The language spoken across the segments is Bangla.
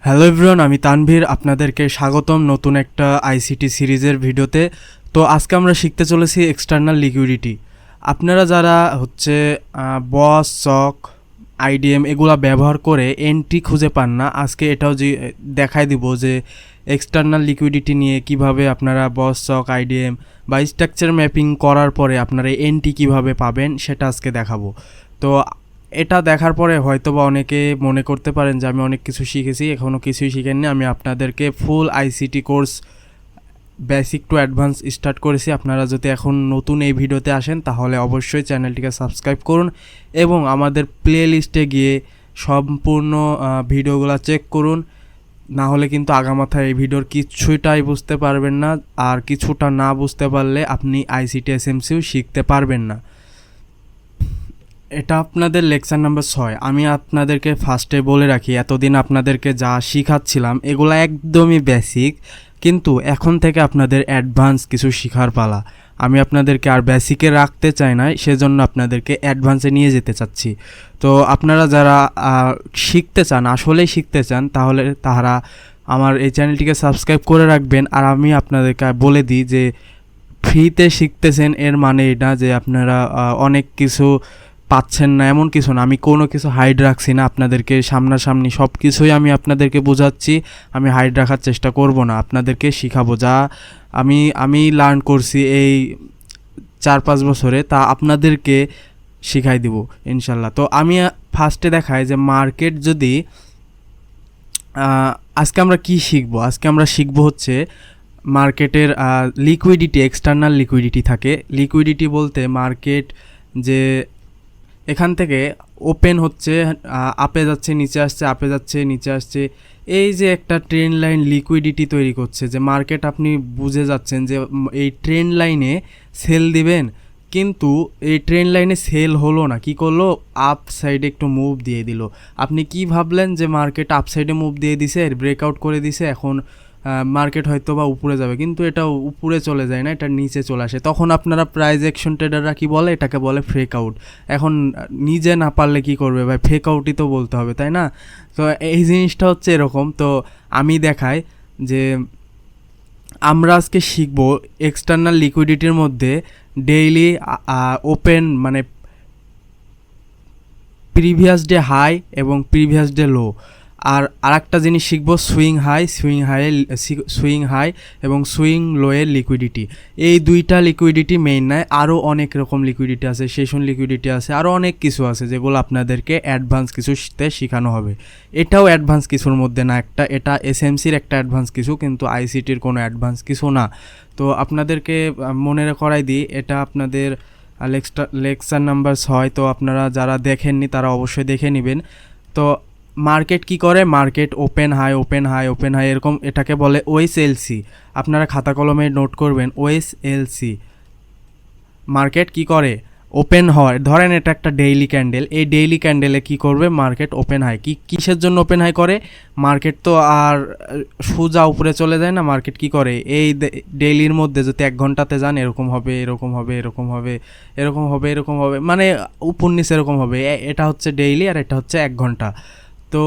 হ্যালো এভরিওয়ান, আমি তানভীর। আপনাদেরকে স্বাগতম নতুন একটা আইসিটি সিরিজের ভিডিওতে। তো আজকে আমরা শিখতে চলেছি এক্সটার্নাল লিকুইডিটি। আপনারা যারা বস, চক, আইডিএম এগুলা ব্যবহার করে এন্ট্রি খুঁজে পান না, আজকে এটাও যে দেখাই দিব যে এক্সটার্নাল লিকুইডিটি নিয়ে কিভাবে আপনারা বস, চক, আইডিএম বা স্ট্রাকচার ম্যাপিং করার পরে আপনারা এন্ট্রি কিভাবে পাবেন সেটা আজকে দেখাবো। তো এটা দেখার পরে হয়তোবা অনেকে মনে করতে পারেন যে আমি অনেক কিছু শিখেছি, এখনও কিছুই শিখেননি। আমি আপনাদেরকে full ICT course basic to advance start করেছি। আপনারা যদি এখন নতুন এই ভিডিওতে আসেন তাহলে অবশ্যই চ্যানেলটিকে সাবস্ক্রাইব করুন এবং আমাদের প্লে লিস্টে গিয়ে সম্পূর্ণ ভিডিওগুলো চেক করুন। না হলে কিন্তু আগামাথায় এই ভিডিওর কিছুটাই বুঝতে পারবেন না, আর কিছুটা না বুঝতে পারলে আপনি আইসিটি এসএমসিও শিখতে পারবেন না। এটা আপনাদের লেকচার নাম্বার 6। আমি আপনাদেরকে ফার্স্টে বলে রাখি, এতদিন আপনাদেরকে যা শিখাচ্ছিলাম এগুলো একদমই বেসিক, কিন্তু এখন থেকে আপনাদের অ্যাডভান্স কিছু শেখার পালা। আমি আপনাদেরকে আর বেসিকে রাখতে চাই না, সেজন্য আপনাদেরকে অ্যাডভান্সে নিয়ে যেতে চাচ্ছি। তো আপনারা যারা শিখতে চান, আসলেই শিখতে চান, তাহলে তারা আমার এই চ্যানেলটিকে সাবস্ক্রাইব করে রাখবেন। আর আমি আপনাদেরকে বলে দিই যে ফ্রিতে শিখতেছেন এর মানে এটা যে আপনারা অনেক কিছু পাচ্ছেন না, এমন কিছু না। আমি কোনো কিছু হাইড রাখছি না, আপনাদেরকে সামনাসামনি সব কিছুই আমি আপনাদেরকে বোঝাচ্ছি। আমি হাইড রাখার চেষ্টা করব না, আপনাদেরকে শিখাবো যা আমি লার্ন করছি এই 4-5 বছরে, তা আপনাদেরকে শিখাই দিব ইনশাল্লাহ। তো আমি ফার্স্টে দেখাই যে মার্কেট যদি আজকে আমরা কি শিখবো। আজকে আমরা শিখবো হচ্ছে মার্কেটের লিকুইডিটি, এক্সটার্নাল লিকুইডিটি থাকে। লিকুইডিটি বলতে মার্কেট যে এখান থেকে ওপেন হচ্ছে, আপে যাচ্ছে, নিচে আসছে, আপে যাচ্ছে, নিচে আসছে, এই যে একটা ট্রেন লাইন লিকুইডিটি তৈরি করছে। যে মার্কেট আপনি বুঝে যাচ্ছেন যে এই ট্রেন লাইনে সেল দিবেন, কিন্তু এই ট্রেন লাইনে সেল হলো না, কি করলো, আপ সাইডে একটু মুভ দিয়ে দিল। আপনি কি ভাবলেন যে মার্কেট আপ সাইডে মুভ দিয়ে দিছে, ব্রেকআউট করে দিছে, এখন মার্কেট হয়তো বা উপরে যাবে, কিন্তু এটা উপরে চলে যায় না, এটা নিচে চলে আসে। তখন আপনারা প্রাইস অ্যাকশন ট্রেডাররা কি বলে, এটাকে বলে ফেক আউট। এখন নিজে না পারলে কি করবে ভাই, ফেক আউটই তো বলতে হবে, তাই না? তো এই জিনিসটা হচ্ছে এরকম। তো আমি দেখাই যে আমরা আজকে শিখব এক্সটার্নাল লিকুইডিটির মধ্যে ডেইলি ওপেন মানে প্রিভিয়াস ডে হাই এবং প্রিভিয়াস ডে লো। আর আরেকটা জিনিস শিখব সুইং হাই এবং সুইং লোয়ের লিকুইডিটি। এই দুইটা লিকুইডিটি মেইন নয়, আরও অনেক রকম লিকুইডিটি আছে, সেশন লিকুইডিটি আছে, আরও অনেক কিছু আছে যেগুলো আপনাদেরকে অ্যাডভান্স কিছুতে শেখানো হবে। এটাও অ্যাডভান্স কিছুর মধ্যে না, এটা এসএমসির একটা অ্যাডভান্স কিছু, কিন্তু আইসিটির কোনো অ্যাডভান্স কিছু না। তো আপনাদেরকে মনে করাই দিই, এটা আপনাদের লেকচার নাম্বার 6। তো আপনারা যারা দেখেননি তারা অবশ্যই দেখে নেবেন। তো মার্কেট কি করে, market open high, open high, open high, এরকম, এটাকে বলে ওএসএলসি। আপনারা খাতা কলমে নোট করবেন, ওএসএলসি। মার্কেট কি করে, ওপেন হয়, ধরেন এটা একটা ডেইলি ক্যান্ডেল, এই ডেইলি ক্যান্ডেলে কি করবে, মার্কেট ওপেন হাই। কিসের জন্য ওপেন হাই করে, মার্কেট তো আর সোজা উপরে চলে যায় না, মার্কেট কি করে, এই ডেইলির মধ্যে যদি 1 ঘন্টাতে যান এরকম হবে, এরকম হবে, এরকম হবে, এরকম হবে, এরকম হবে, মানে উপর নিচে এরকম হবে। এটা হচ্ছে ডেইলি আর এটা হচ্ছে 1 ঘন্টা। তো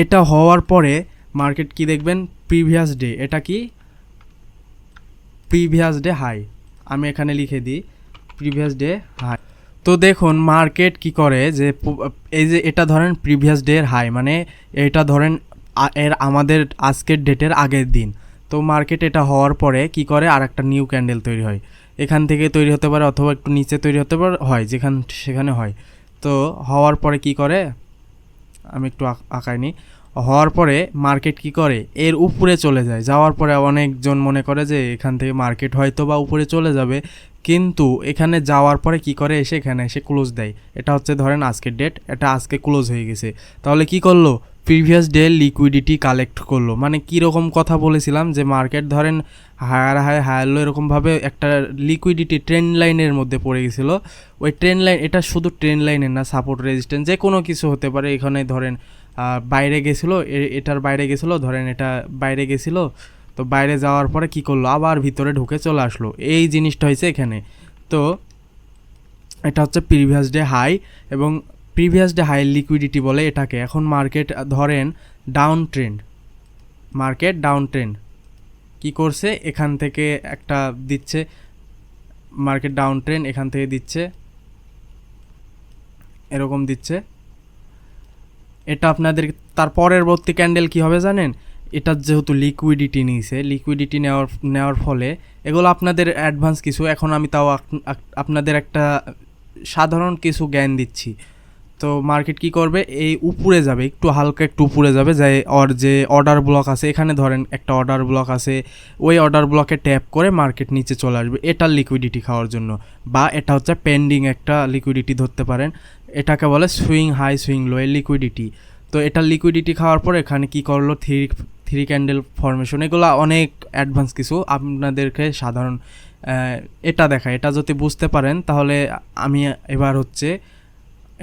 এটা হওয়ার পরে মার্কেট কি দেখবেন, প্রিভিয়াস ডে, এটা কি প্রিভিয়াস ডে হাই, আমি এখানে লিখে দিই প্রিভিয়াস ডে হাই। তো দেখুন মার্কেট কি করে, যে এই যে এটা ধরেন প্রিভিয়াস ডে এর হাই, মানে এটা ধরেন আমাদের আজকের ডেটের আগের দিন। তো মার্কেট এটা হওয়ার পরে কি করে, আর একটা নিউ ক্যান্ডেল তৈরি হয়, এখান থেকে তৈরি হতে পারে অথবা একটু নিচে তৈরি হতে পারে, হয় সেখানে হয়। তো হওয়ার পরে কি করে, আমি একটু আঁকাইনি, হওয়ার পরে মার্কেট কি করে, এর উপরে চলে যায়। যাওয়ার পরে অনেকজন মনে করে যে এখান থেকে মার্কেট হয়তো বা উপরে চলে যাবে, কিন্তু এখানে যাওয়ার পরে কি করে, এখানে এসে ক্লোজ দেয়। এটা হচ্ছে ধরেন আজকের ডেট, এটা আজকে ক্লোজ হয়ে গেছে, তাহলে কি করলো, প্রিভিয়াস ডে লিকুইডিটি কালেক্ট করলো। মানে কীরকম কথা বলেছিলাম যে মার্কেট ধরেন হায়ার হাই, হায়ার লো, এরকমভাবে একটা লিকুইডিটি ট্রেন্ড লাইনের মধ্যে পড়ে গেছিলো। ওই ট্রেন্ড লাইন, এটা শুধু ট্রেন্ড লাইনের না, সাপোর্ট রেজিস্ট্যান্স যে কোনো কিছু হতে পারে। এখানে ধরেন বাইরে গেছিলো, এটার বাইরে গেছিলো, ধরেন এটা বাইরে গেছিলো, তো বাইরে যাওয়ার পরে কি করলো, আবার ভিতরে ঢুকে চলে আসলো, এই জিনিসটা হয়েছে এখানে। তো এটা হচ্ছে প্রিভিয়াস ডে হাই এবং প্রিভিয়াস ডে হাই লিকুইডিটি বলে এটাকে। এখন মার্কেট ধরেন down trend, market down trend কী করছে, এখান থেকে একটা দিচ্ছে, মার্কেট ডাউন ট্রেন্ড এখান থেকে দিচ্ছে, এরকম দিচ্ছে। এটা আপনাদের তার পরবর্তী ক্যান্ডেল কী হবে জানেন, এটা যেহেতু লিকুইডিটি নিয়েছে, লিকুইডিটি নেওয়ার ফলে এগুলো আপনাদের অ্যাডভান্স কিছু, এখন আমি তাও আপনাদের একটা সাধারণ কিছু জ্ঞান দিচ্ছি। তো মার্কেট কি করবে, এই উপরে যাবে, একটু হালকা একটু উপরে যাবে, যে অর্ডার ব্লক আছে, এখানে ধরেন একটা অর্ডার ব্লক আছে, ওই অর্ডার ব্লকে ট্যাপ করে মার্কেট নিচে চলে আসবে এটার লিকুইডিটি খাওয়ার জন্য, বা এটা হচ্ছে পেন্ডিং একটা লিকুইডিটি ধরতে পারেন। এটাকে বলে সুইং হাই সুইং লো এর লিকুইডিটি। তো এটার লিকুইডিটি খাওয়ার পর এখানে কি করলো, থ্রি ক্যান্ডেল ফরমেশন, এগুলো অনেক অ্যাডভান্স কিছু, আপনাদেরকে সাধারণ এটা দেখা, এটা যদি বুঝতে পারেন তাহলে আমি এবার হচ্ছে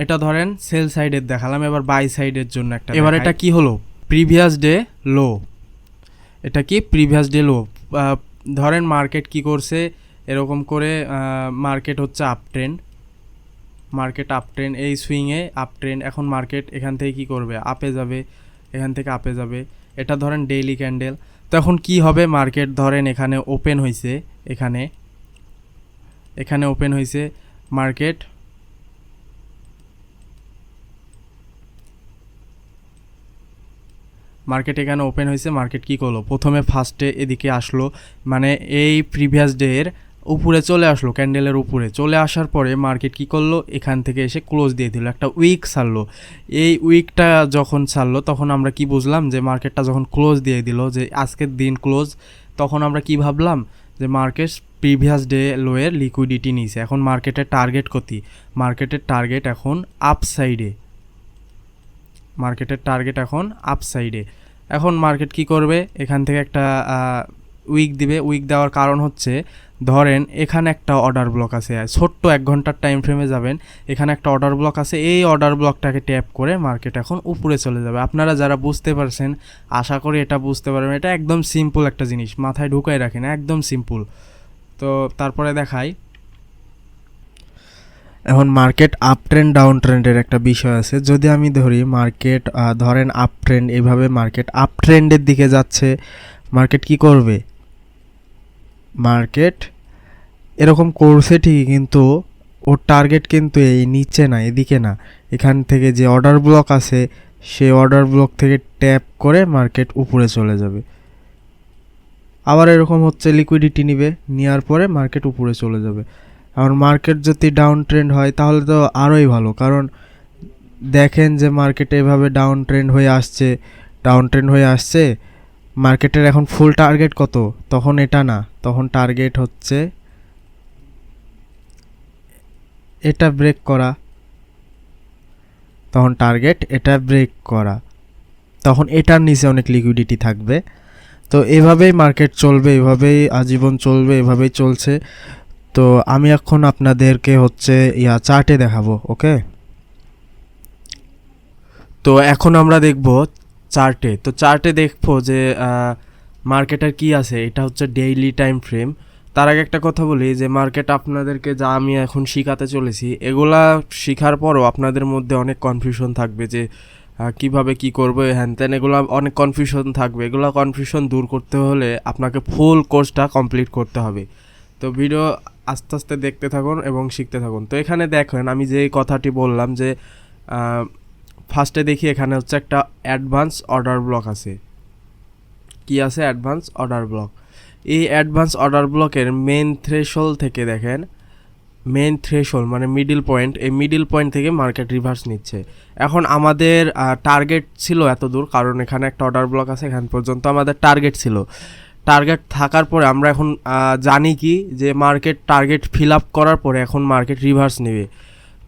এটা ধরেন সেল সাইডের দেখালাম, এবার বাই সাইডের জন্য একটা। এবার এটা কি হলো, প্রিভিয়াস ডে লো, এটা কি প্রিভিয়াস ডে লো। ধরেন মার্কেট কি করছে, এরকম করে মার্কেট হচ্ছে up trend, market up trend, এই সুইংয়ে আপ ট্রেন্ড। এখন মার্কেট এখান থেকে কি করবে, আপে যাবে, এখান থেকে আপে যাবে। এটা ধরেন ডেইলি ক্যান্ডেল। তো এখন কী হবে, মার্কেট ধরেন এখানে ওপেন হয়েছে, এখানে ওপেন হয়েছে মার্কেট, এখানে ওপেন হয়েছে। মার্কেট কী করলো, প্রথমে ফার্স্টে এদিকে আসলো, মানে এই প্রিভিয়াস ডে এর উপরে চলে আসলো, ক্যান্ডেলের উপরে চলে আসার পরে মার্কেট কী করলো, এখান থেকে এসে ক্লোজ দিয়ে দিল, একটা উইক ছাড়লো। এই উইকটা যখন ছাড়লো তখন আমরা কি বুঝলাম, যে মার্কেটটা যখন ক্লোজ দিয়ে দিল, যে আজকের দিন ক্লোজ, তখন আমরা কি ভাবলাম, যে মার্কেট প্রিভিয়াস ডে লোয়ের লিকুইডিটি নিয়েছে। এখন মার্কেটের টার্গেট কতি, মার্কেটের টার্গেট এখন আপসাইডে, মার্কেটের টার্গেট এখন আপসাইডে। এখন মার্কেট কি করবে, এখান থেকে একটা উইক দিবে। উইক দেওয়ার কারণ হচ্ছে, ধরেন এখানে একটা অর্ডার ব্লক আছে, ছোট্ট 1 ঘন্টার টাইম ফ্রেমে যাবেন, এখানে একটা অর্ডার ব্লক আছে, এই অর্ডার ব্লকটাকে ট্যাপ করে মার্কেট এখন উপরে চলে যাবে। আপনারা যারা বুঝতে পারছেন, আশা করি এটা বুঝতে পারবেন, এটা একদম সিম্পল একটা জিনিস, মাথায় ঢুকাই রাখেন, একদম সিম্পল। তো তারপরে দেখাই, এখন মার্কেট আপ ট্রেন্ড ডাউন ট্রেন্ডের একটা বিষয় আছে। যদি আমি ধরি মার্কেট ধরেন আপ ট্রেন্ড, এইভাবে মার্কেট আপ ট্রেন্ডের দিকে যাচ্ছে, মার্কেট কি করবে, মার্কেট এরকম করছে ঠিকই, কিন্তু ওর টার্গেট কিন্তু এই নিচে না, এদিকে না, এখান থেকে যে অর্ডার ব্লক আছে সেই অর্ডার ব্লক থেকে ট্যাপ করে মার্কেট উপরে চলে যাবে। আবার এরকম হচ্ছে লিকুইডিটি নিবে, নেওয়ার পরে মার্কেট উপরে চলে যাবে। আর মার্কেট যদি ডাউন ট্রেন্ড হয় তাহলে তো আরোই ভালো, কারণ দেখেন যে মার্কেট এভাবে ডাউন ট্রেন্ড হয়ে আসছে, মার্কেটের এখন ফুল টার্গেট কত, তখন এটা না, তখন টার্গেট হচ্ছে এটা ব্রেক করা, তখন টার্গেট এটা ব্রেক করা, তখন এটার নিচে অনেক লিকুইডিটি থাকবে। তো এভাবেই মার্কেট চলবে, এভাবেই আজীবন চলবে, এভাবেই চলছে। তো আমি এখন আপনাদেরকে হচ্ছে চার্টে দেখাবো, ওকে। তো এখন আমরা দেখব চার্টে। তো চার্টে দেখবো যে মার্কেটের কি আছে, এটা হচ্ছে ডেইলি টাইম ফ্রেম। তার আগে একটা কথা বলি, যে মার্কেট আপনাদেরকে যা আমি এখন শেখাতে চলেছি, এগুলা শেখার পরও আপনাদের মধ্যে অনেক কনফিউশন থাকবে, যে কিভাবে কি করবে হ্যান ত্যান, এগুলো অনেক কনফিউশন থাকবে। এগুলো কনফিউশন দূর করতে হলে আপনাকে ফুল কোর্সটা কমপ্লিট করতে হবে। তো ভিডিও আস্তে আস্তে দেখতে থাকুন এবং শিখতে থাকুন। তো এখানে দেখেন আমি যে কথাটি বললাম, যে ফার্স্টে দেখি এখানে হচ্ছে একটা অ্যাডভান্স অর্ডার ব্লক আছে। কি আছে, অ্যাডভান্স অর্ডার ব্লক। এই অ্যাডভান্স অর্ডার ব্লকের মেন থ্রেশহোল্ড থেকে দেখেন, মেন থ্রেশহোল্ড মানে মিডিল পয়েন্ট, এই মিডিল পয়েন্ট থেকে মার্কেট রিভার্স নিচ্ছে। এখন আমাদের টার্গেট ছিল এত দূর, কারণ এখানে একটা অর্ডার ব্লক আছে, এখান পর্যন্ত আমাদের টার্গেট ছিল। টার্গেট থাকার পরে আমরা এখন জানি কি, যে মার্কেট টার্গেট ফিল আপ করার পরে এখন মার্কেট রিভার্স নেবে।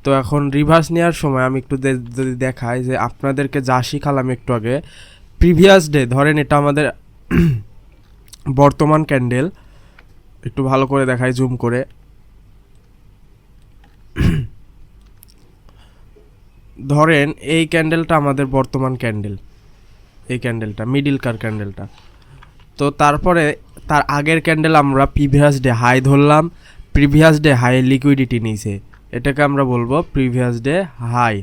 তো এখন রিভার্স নেওয়ার সময় আমি একটু যদি দেখাই, যে আপনাদেরকে যা শিখালাম একটু আগে, প্রিভিয়াস ডে ধরেন এটা আমাদের বর্তমান ক্যান্ডেল, একটু ভালো করে দেখাই জুম করে। ধরেন এই ক্যান্ডেলটা আমাদের বর্তমান ক্যান্ডেল, এই ক্যান্ডেলটা মিডিল কার ক্যান্ডেলটা। তো তারপরে তার আগের ক্যান্ডেল আমরা প্রিভিয়াস ডে হাই ধরলাম, প্রিভিয়াস ডে হাই লিকুইডিটি নিয়েছে, এটাকে আমরা বলবো প্রিভিয়াস ডে হাই।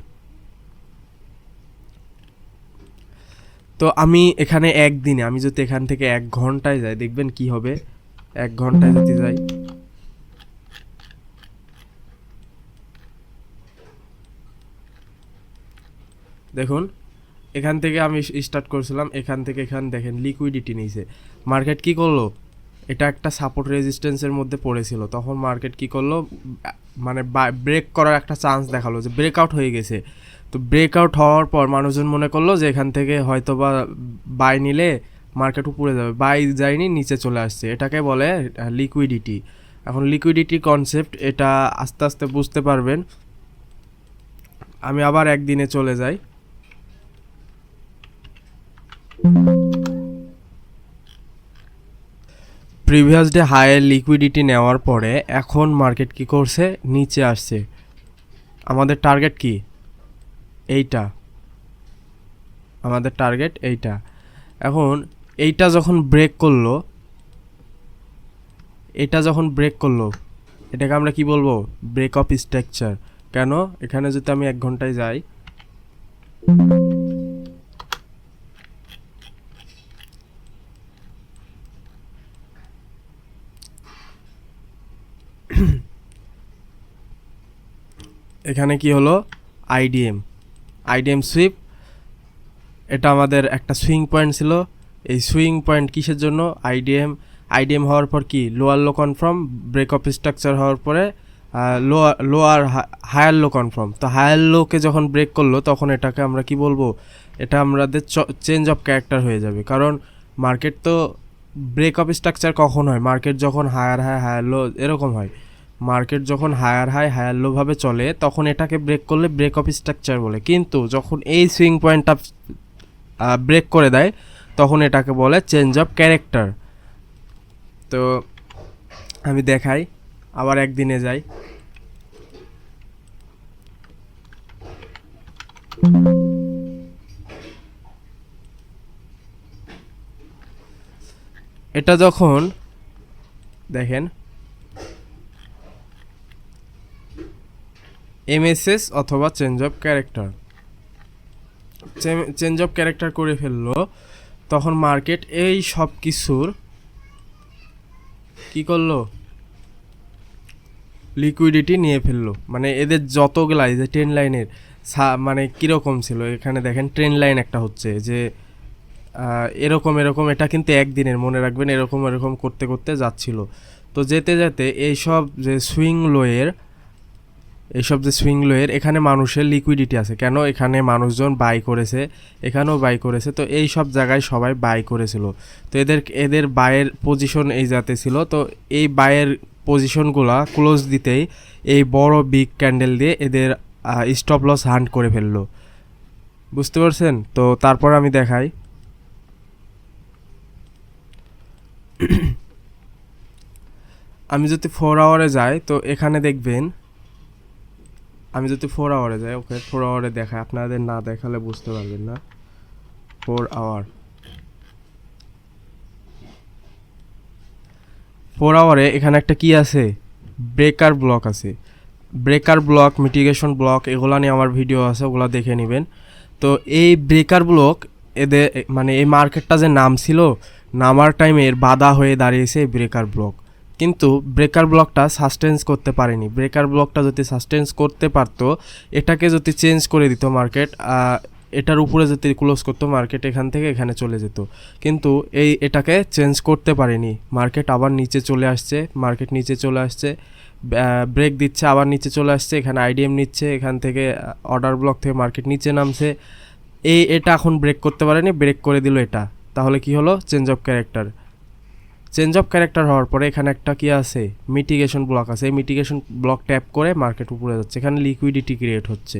তো আমি এখানে একদিনে, আমি যদি এখান থেকে 1 ঘন্টায় যাই দেখবেন কি হবে। 1 ঘন্টায় যদি যাই, দেখুন এখান থেকে আমি স্টার্ট করেছিলাম, এখান থেকে এখান দেখেন লিকুইডিটি নিয়েছে। মার্কেট কি করলো, এটা একটা সাপোর্ট রেজিস্ট্যান্সের মধ্যে পড়েছিল, তখন মার্কেট কি করলো, মানে ব্রেক করার একটা চান্স দেখালো যে ব্রেকআউট হয়ে গেছে। তো ব্রেকআউট হওয়ার পর মানুষজন মনে করলো যে এখান থেকে হয়তো বা বাই নিলে মার্কেট উপরে যাবে, বাই যায়নি, নিচে চলে আসছে, এটাকে বলে লিকুইডিটি। এখন লিকুইডিটি কনসেপ্ট এটা আস্তে আস্তে বুঝতে পারবেন। আমি আবার একদিনে চলে যাই। প্রিভিয়াস ডে হায়ার লিকুইডিটি নেওয়ার পরে এখন মার্কেট কি করছে, নিচে আসছে। আমাদের টার্গেট কি, এইটা, আমাদের টার্গেট এইটা। এখন এইটা যখন ব্রেক করলো, এটা যখন ব্রেক করলো, এটাকে আমরা কি বলবো, ব্রেক অফ স্ট্রাকচার। কেন, এখানে যদি আমি 1 ঘন্টায় যাই, এখানে কি হলো, আইডিএম সুইপ, এটা আমাদের একটা সুইং পয়েন্ট ছিল। এই সুইং পয়েন্ট কিসের জন্য, আইডিএম হওয়ার পর কি, lower low confirm, break of structure হওয়ার পরে হায়ার লো কনফার্ম। তো হায়ার লোকে যখন ব্রেক করলো তখন এটাকে আমরা কি বলবো, এটা আমাদের চেঞ্জ অফ ক্যারেক্টার হয়ে যাবে। কারণ মার্কেট তো ব্রেক অফ স্ট্রাকচার কখন হয়, মার্কেট যখন হায়ার লো এরকম হয়। মার্কেট যখন হায়ার লো ভাবে চলে তখন এটাকে ব্রেক করলে ব্রেক অফ স্ট্রাকচার বলে। কিন্তু যখন এই সুইং পয়েন্টটা ব্রেক করে দেয় তখন এটাকে বলে চেঞ্জ অফ ক্যারেক্টার। তো আমি দেখাই, আবার একদিনে যাই। এটা যখন দেখেন এমএসএস অথবা change of character, change of character করে ফেললো, তখন মার্কেট এই সব কিছুর কি করলো, লিকুইডিটি নিয়ে ফেললো। মানে এদের যতগুলাই যে ট্রেন লাইনের মানে কীরকম ছিল, এখানে দেখেন ট্রেন লাইন একটা হচ্ছে যে এরকম এরকম, এটা কিন্তু একদিনের, মনে রাখবেন, এরকম এরকম করতে করতে যাচ্ছিল। তো যেতে যেতে এইসব যে সুইং লোয়ের এখানে মানুষের লিকুইডিটি আছে। কেন, এখানে মানুষজন বাই করেছে, এখানেও বাই করেছে, তো এই সব জায়গায় সবাই বাই করেছিল। তো এদের বাইয়ের পজিশন এই জাতে ছিল। তো এই বাইয়ের পজিশনগুলা ক্লোজ দিতেই এই বড় বিগ ক্যান্ডেল দিয়ে এদের স্টপ লস হান্ট করে ফেললো। বুঝতে পারছেন? তো তারপর আমি দেখাই, আমি যদি 4 আওয়ারে যাই তো এখানে দেখবেন, আমি যদি 4 আওয়ারে যাই, ওকে 4 আওয়ারে দেখাই, আপনাদের না দেখালে বুঝতে পারবেন না। 4 আওয়ারে এখানে একটা কি আছে, ব্রেকার ব্লক আছে। ব্রেকার ব্লক, মিটিগেশন ব্লক, এগুলা নিয়ে আমার ভিডিও আছে, ওগুলা দেখে নেবেন। তো এই ব্রেকার ব্লক এদের মানে এই মার্কেটটা যে নামছিল, নামার টাইমে এর বাধা হয়ে দাঁড়িয়েছে ব্রেকার ব্লক। কিন্তু ব্রেকার ব্লকটা সাস্টেন্স করতে পারেনি। ব্রেকার ব্লকটা যদি সাস্টেন্স করতে পারতো, এটাকে যদি চেঞ্জ করে দিত মার্কেট, এটার উপরে যদি ক্লোজ করতো মার্কেট, এখান থেকে এখানে চলে যেত। কিন্তু এটাকে চেঞ্জ করতে পারেনি, মার্কেট আবার নিচে চলে আসছে, মার্কেট নিচে চলে আসছে, ব্রেক দিচ্ছে, আবার নিচে চলে আসছে, এখানে আইডিএম নিচ্ছে, এখান থেকে অর্ডার ব্লক থেকে মার্কেট নিচে নামছে। এটা এখন ব্রেক করতে পারেনি, ব্রেক করে দিল এটা। তাহলে কি হলো, change of character. Change of character হওয়ার পরে এখানে একটা কি আছে, মিটিগেশন ব্লক আছে। এই মিটিগেশন ব্লক ট্যাপ করে মার্কেট উপরে যাচ্ছে, এখানে লিকুইডিটি ক্রিয়েট হচ্ছে।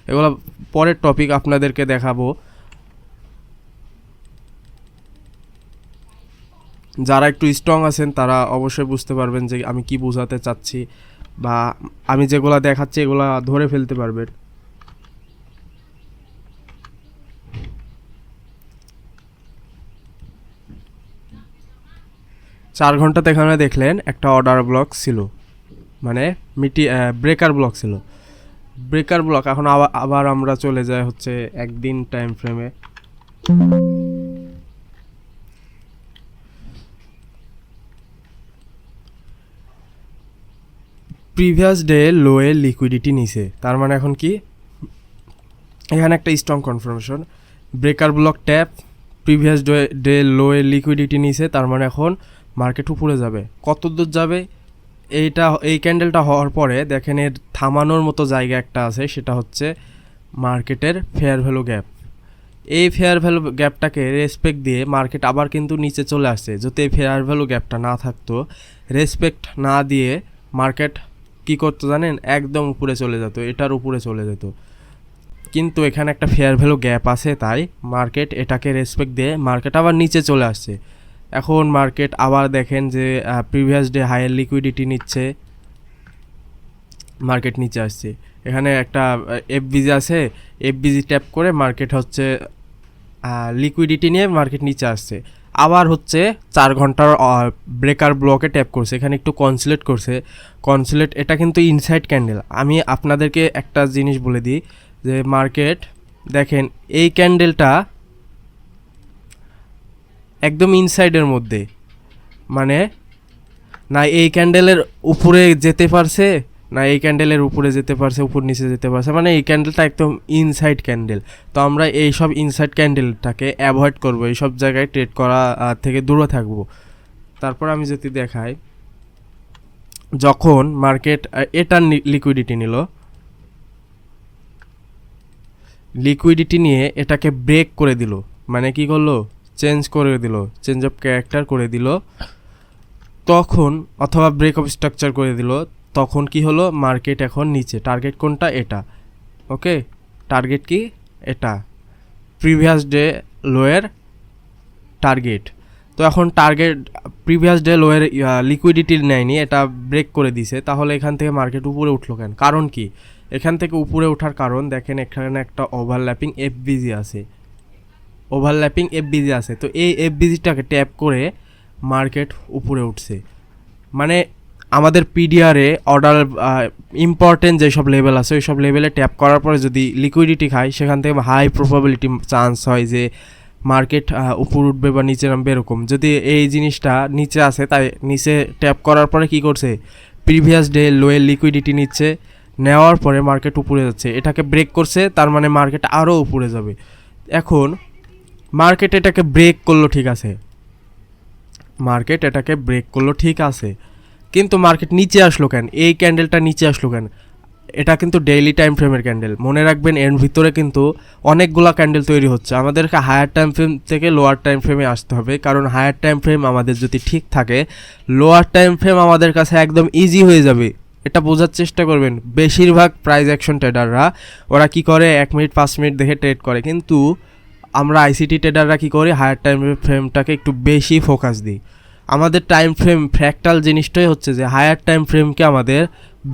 এগুলো পরের টপিক আপনাদেরকে দেখাবো। যারা একটু স্ট্রং আছেন তারা অবশ্যই বুঝতে পারবেন যে আমি কি বোঝাতে চাচ্ছি, বা আমি যেগুলা দেখাচ্ছি এগুলা ধরে ফেলতে পারবেন। চার ঘন্টাতে এখানে দেখলেন একটা অর্ডার ব্লক ছিল, মানে ব্রেকার ব্লক ছিল, ব্রেকার ব্লক। এখন আবার আমরা চলে যাই হচ্ছে একদিন টাইম ফ্রেমে। প্রিভিয়াস ডে লোয়ে লিকুইডিটি নিছে, তার মানে এখন কি, এখানে একটা strong confirmation. Breaker block tap, previous day low liquidity নিছে, তার মানে এখন মার্কেট উপরে যাবে। কত দূর যাবে, এই ক্যান্ডেলটা হওয়ার পরে দেখেন এর থামানোর মতো জায়গা একটা আছে, সেটা হচ্ছে মার্কেটের ফেয়ার ভ্যালু গ্যাপ। এই ফেয়ার ভ্যালু গ্যাপটাকে রেসপেক্ট দিয়ে মার্কেট আবার কিন্তু নিচে চলে আসছে। যদি এই ফেয়ার ভ্যালু গ্যাপটা না থাকতো, রেসপেক্ট না দিয়ে মার্কেট কী করতো জানেন, একদম উপরে চলে যেত, এটার উপরে চলে যেত। কিন্তু এখানে একটা ফেয়ার ভ্যালু গ্যাপ আছে, তাই মার্কেট এটাকে রেসপেক্ট দিয়ে মার্কেট আবার নিচে চলে আসছে। এখন মার্কেট আবার দেখেন যে প্রিভিয়াস ডে হায়ার লিকুইডিটি নিচ্ছে, মার্কেট নিচে আসছে। এখানে একটা এফবিজি আছে, এফবিজি ট্যাপ করে মার্কেট হচ্ছে লিকুইডিটি নিয়ে মার্কেট নিচে আসছে। আবার হচ্ছে 4 ঘন্টার ব্রেকার ব্লকে ট্যাপ করছে, এখানে একটু কনসিলেট করছে। কনসিলেট এটা কিন্তু ইনসাইড ক্যান্ডেল। আমি আপনাদেরকে একটা জিনিস বলে দিই যে মার্কেট দেখেন এই ক্যান্ডেলটা একদম ইনসাইডের মধ্যে, মানে না এই ক্যান্ডেলের উপরে যেতে পারছে, না এই ক্যান্ডেলের উপরে যেতে পারছে, উপর নিচে যেতে পারছে, মানে এই ক্যান্ডেলটা একদম ইনসাইড ক্যান্ডেল। তো আমরা এই সব ইনসাইড ক্যান্ডেলটাকে অ্যাভয়েড করব, এই সব জায়গায় ট্রেড করা থেকে দূরে থাকবো। তারপর আমি যদি দেখাই, যখন মার্কেট এটার লিকুইডিটি নিল, লিকুইডিটি নিয়ে এটাকে ব্রেক করে দিল, মানে কি করলো, চেঞ্জ করে দিল, চেঞ্জ অফ ক্যারেক্টার করে দিল, তখন অথবা ব্রেক অফ স্ট্রাকচার করে দিল, তখন কি হলো, মার্কেট এখন নিচে। টার্গেট কোনটা, এটা। ওকে, টার্গেট কি, এটা প্রিভিয়াস ডে লোয়ের টার্গেট। তো এখন টার্গেট প্রিভিয়াস ডে লোয়ের লিকুইডিটি নেয়নি, এটা ব্রেক করে দিছে, তাহলে এখান থেকে মার্কেট উপরে উঠলো কেন, কারণ কি, এখান থেকে উপরে ওঠার কারণ দেখেন এখানে একটা ওভারল্যাপিং এফবিজি আছে, ওভারল্যাপিং এফবিজি আছে। তো এই এফবিজিটাকে ট্যাপ করে মার্কেট উপরে উঠছে। মানে আমাদের পিডিআরে অর্ডার ইম্পর্টেন্ট যেসব লেভেল আছে ওই সব লেভেলে ট্যাপ করার পরে যদি লিকুইডিটি খায়, সেখান থেকে হাই প্রবাবিলিটি চান্স হয় যে মার্কেট উপর উঠবে বা নিচে নামবে এরকম। যদি এই জিনিসটা নিচে আসে, তাই নিচে ট্যাপ করার পরে কি করছে, প্রিভিয়াস ডে লোয়ের লিকুইডিটি নিচ্ছে, নেওয়ার পরে মার্কেট উপরে যাচ্ছে, এটাকে ব্রেক করছে, তার মানে মার্কেট আরও উপরে যাবে। এখন মার্কেট এটাকে ব্রেক করলো, ঠিক আছে, মার্কেট এটাকে ব্রেক করলো, ঠিক আছে, কিন্তু মার্কেট নিচে আসলো কেন, এই ক্যান্ডেলটা নিচে আসলো কেন, এটা কিন্তু ডেইলি টাইম ফ্রেমের ক্যান্ডেল। মনে রাখবেন এর ভিতরে কিন্তু অনেকগুলো ক্যান্ডেল তৈরি হচ্ছে, আমাদেরকে হায়ার টাইম ফ্রেম থেকে লোয়ার টাইম ফ্রেমে আসতে হবে, কারণ হায়ার টাইম ফ্রেম আমাদের যদি ঠিক থাকে, লোয়ার টাইম ফ্রেম আমাদের কাছে একদম ইজি হয়ে যাবে। এটা বোঝার চেষ্টা করবেন। বেশিরভাগ প্রাইস অ্যাকশন ট্রেডাররা ওরা কি করে, 1 মিনিট 5 মিনিট দেখে ট্রেড করে, কিন্তু আমরা আইসিটি ট্রেডাররা কি করি, হায়ার টাইম ফ্রেমটাকে একটু বেশি ফোকাস দিই। আমাদের টাইম ফ্রেম ফ্র্যাক্টাল জিনিসটাই হচ্ছে যে হায়ার টাইম ফ্রেমকে আমাদের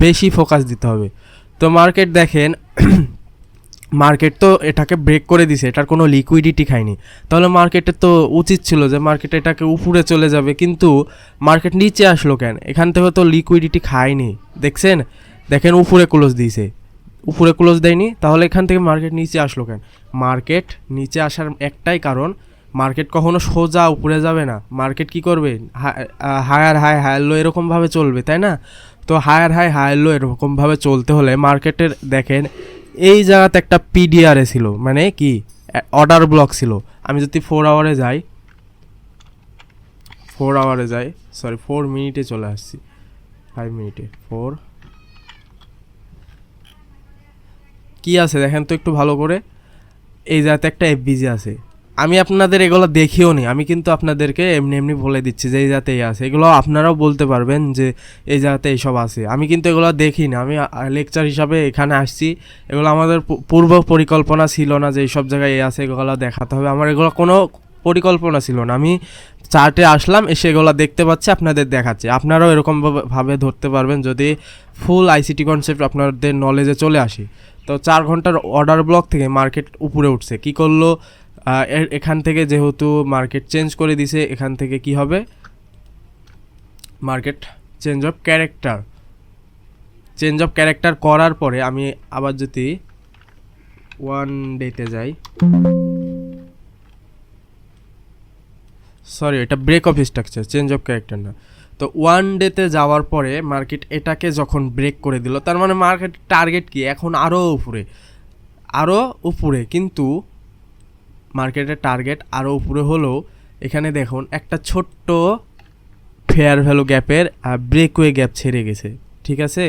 বেশি ফোকাস দিতে হবে। তো মার্কেট দেখেন মার্কেট তো এটাকে ব্রেক করে দিছে, এটার কোনো লিকুইডিটি খায়নি, তাহলে মার্কেটের তো উচিত ছিল যে মার্কেট এটাকে উপরে চলে যাবে, কিন্তু মার্কেট নিচে আসলো কেন, এখান থেকে তো লিকুইডিটি খায়নি, দেখছেন, দেখেন উপরে ক্লোজ দিয়েছে, উপরে ক্লোজ দেয়নি, তাহলে এখান থেকে মার্কেট নিচে আসলো কেন, মার্কেট নিচে আসার একটাই কারণ, মার্কেট কখনো সোজা উপরে যাবে না, মার্কেট কি করবে, হায়ার হাই হায়ার লো এরকমভাবে চলবে, তাই না। তো হায়ার হাই হায়ার লো এরকমভাবে চলতে হলে মার্কেটের দেখেন এই জায়গাতে একটা পিডিআরে ছিল, মানে কি অর্ডার ব্লক ছিল। আমি যদি 4 আওয়ারে যাই, 4 আওয়ারে যাই, সরি 4 মিনিটে চলে আসছি, 5 মিনিটে 4 কি আছে দেখেন তো একটু ভালো করে, এই জায়গাতে একটা এফবিজি আছে। আমি আপনাদের এগুলো দেখিও নি, আমি কিন্তু আপনাদেরকে এমনি এমনি বলে দিচ্ছি যে এই জায়গাতেই আছে, এগুলো আপনারাও বলতে পারবেন যে এই জায়গাতে এইসব আছে। আমি কিন্তু এগুলো দেখি না, আমি লেকচার হিসাবে এখানে আসছি, এগুলো আমাদের পূর্ব পরিকল্পনা ছিল না যে এইসব জায়গায় আছে এগুলো দেখাতে হবে, আমার এগুলো কোনো পরিকল্পনা ছিল না, আমি চার্টে আসলাম, এসে এগুলো দেখতে পাচ্ছি, আপনাদের দেখাচ্ছে। আপনারাও এরকমভাবে ধরতে পারবেন যদি ফুল আইসিটি কনসেপ্ট আপনাদের নলেজে চলে আসে। তো 4 ঘন্টার অর্ডার ব্লক থেকে মার্কেট উপরে উঠছে, কি করলো, এখান থেকে যেহেতু মার্কেট চেঞ্জ করে দিছে, এখান থেকে কি হবে, market change of character, change of character করার পরে আমি আবার যদি 1 ডেতে যাই, সরি এটা break of structure, change of character না। তো তো 1 ডেতে যাওয়ার পরে মার্কেট এটাকে যখন ব্রেক করে দিল, তার মানে মার্কেট টার্গেট কি এখন আরও উপরে, কিন্তু মার্কেটের টার্গেট আরও উপরে হলেও এখানে দেখুন একটা ছোট্ট ফেয়ার ভ্যালু গ্যাপের ব্রেকওয়ে গ্যাপ ছেড়ে গেছে, ঠিক আছে,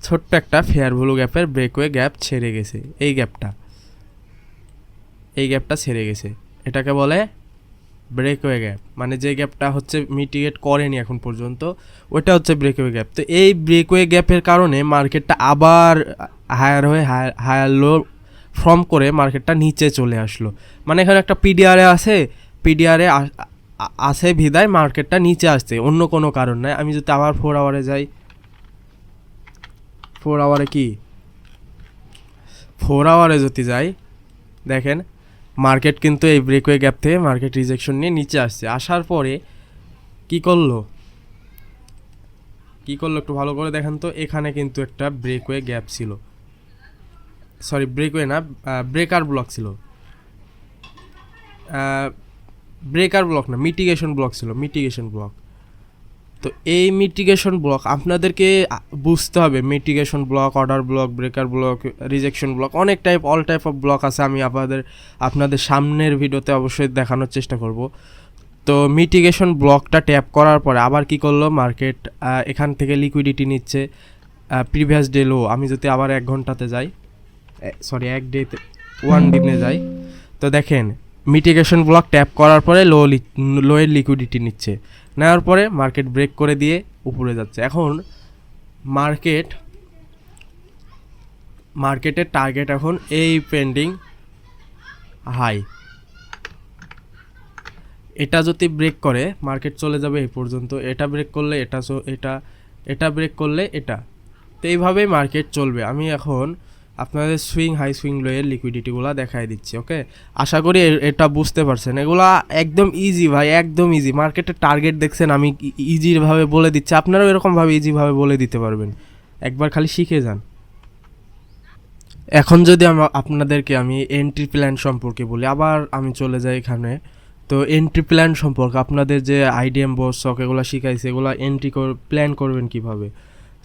ছোট্ট একটা ফেয়ার ভ্যালু গ্যাপের ব্রেকওয়ে গ্যাপ ছেড়ে গেছে, এই গ্যাপটা ছেড়ে গেছে, এটাকে বলে ব্রেকওয়ে গ্যাপ, মানে যে গ্যাপটা হচ্ছে মিটিগেট করেনি এখন পর্যন্ত, ওটা হচ্ছে ব্রেকওয়ে গ্যাপ। তো এই ব্রেকওয়ে গ্যাপের কারণে মার্কেটটা আবার হায়ার লো ফর্ম করে মার্কেটটা নিচে চলে আসলো, মানে এখানে একটা পিডিআরে আছে বিদায় মার্কেটটা নিচে আসছে, অন্য কোনো কারণ নাই। আমি যদি আবার 4 আওয়ারে যাই, 4 আওয়ারে কি 4 আওয়ারে যদি যাই, দেখেন মার্কেট কিন্তু এই ব্রেকওয়ে গ্যাপ থেকে মার্কেট রিজেকশন নিয়ে নিচে আসছে, আসার পরে কি করলো একটু ভালো করে দেখেন তো, এখানে কিন্তু একটা ব্রেকওয়ে গ্যাপ ছিল, সরি ব্রেকওয়ে না, ব্রেকার ব্লক ছিল, ব্রেকার ব্লক না, মিটিগেশন ব্লক ছিল, মিটিগেশন ব্লক। তো এই মিটিগেশন ব্লক আপনাদেরকে বুঝতে হবে, mitigation block, order block, breaker block, rejection block, অনেক অল টাইপ অফ ব্লক আছে, আমি আপনাদের সামনের ভিডিওতে অবশ্যই দেখানোর চেষ্টা করব। তো মিটিগেশন ব্লকটা ট্যাপ করার পরে আবার কি করলো মার্কেট, এখান থেকে লিকুইডিটি নিচ্ছে প্রিভিয়াস ডে লো। আমি যদি আবার 1 ঘন্টাতে যাই, সরি 1 ডেতে 1 দিনে যাই, তো দেখেন মিটিগেশন ব্লক ট্যাপ করার পরে লোয়ের লিকুইডিটি নিচ্ছে, নেওয়ার পরে মার্কেট ব্রেক করে দিয়ে উপরে যাচ্ছে। এখন মার্কেটের টার্গেট এখন এই পেন্ডিং হাই, এটা যদি ব্রেক করে মার্কেট চলে যাবে এই পর্যন্ত, এটা ব্রেক করলে এটা ব্রেক করলে এটা, তো এইভাবেই মার্কেট চলবে। আমি এখন আপনাদের সুইং হাই সুইং লোয়ের লিকুইডিটিগুলো দেখাই দিচ্ছি, ওকে। আশা করি এটা বুঝতে পারছেন, এগুলা একদম ইজি ভাই, একদম ইজি। মার্কেটের টার্গেট দেখছেন, আমি ইজিভাবে বলে দিচ্ছি, আপনারাও এরকমভাবে ইজিভাবে বলে দিতে পারবেন, একবার খালি শিখে যান। এখন যদি আপনাদেরকে আমি এন্ট্রি প্ল্যান সম্পর্কে বলি, আবার আমি চলে যাই এখানে। তো এন্ট্রি প্ল্যান সম্পর্কে আপনাদের যে আইডিএম বস স্টক এগুলো শিখাইছে, এগুলো এন্ট্রি প্ল্যান করবেন কিভাবে।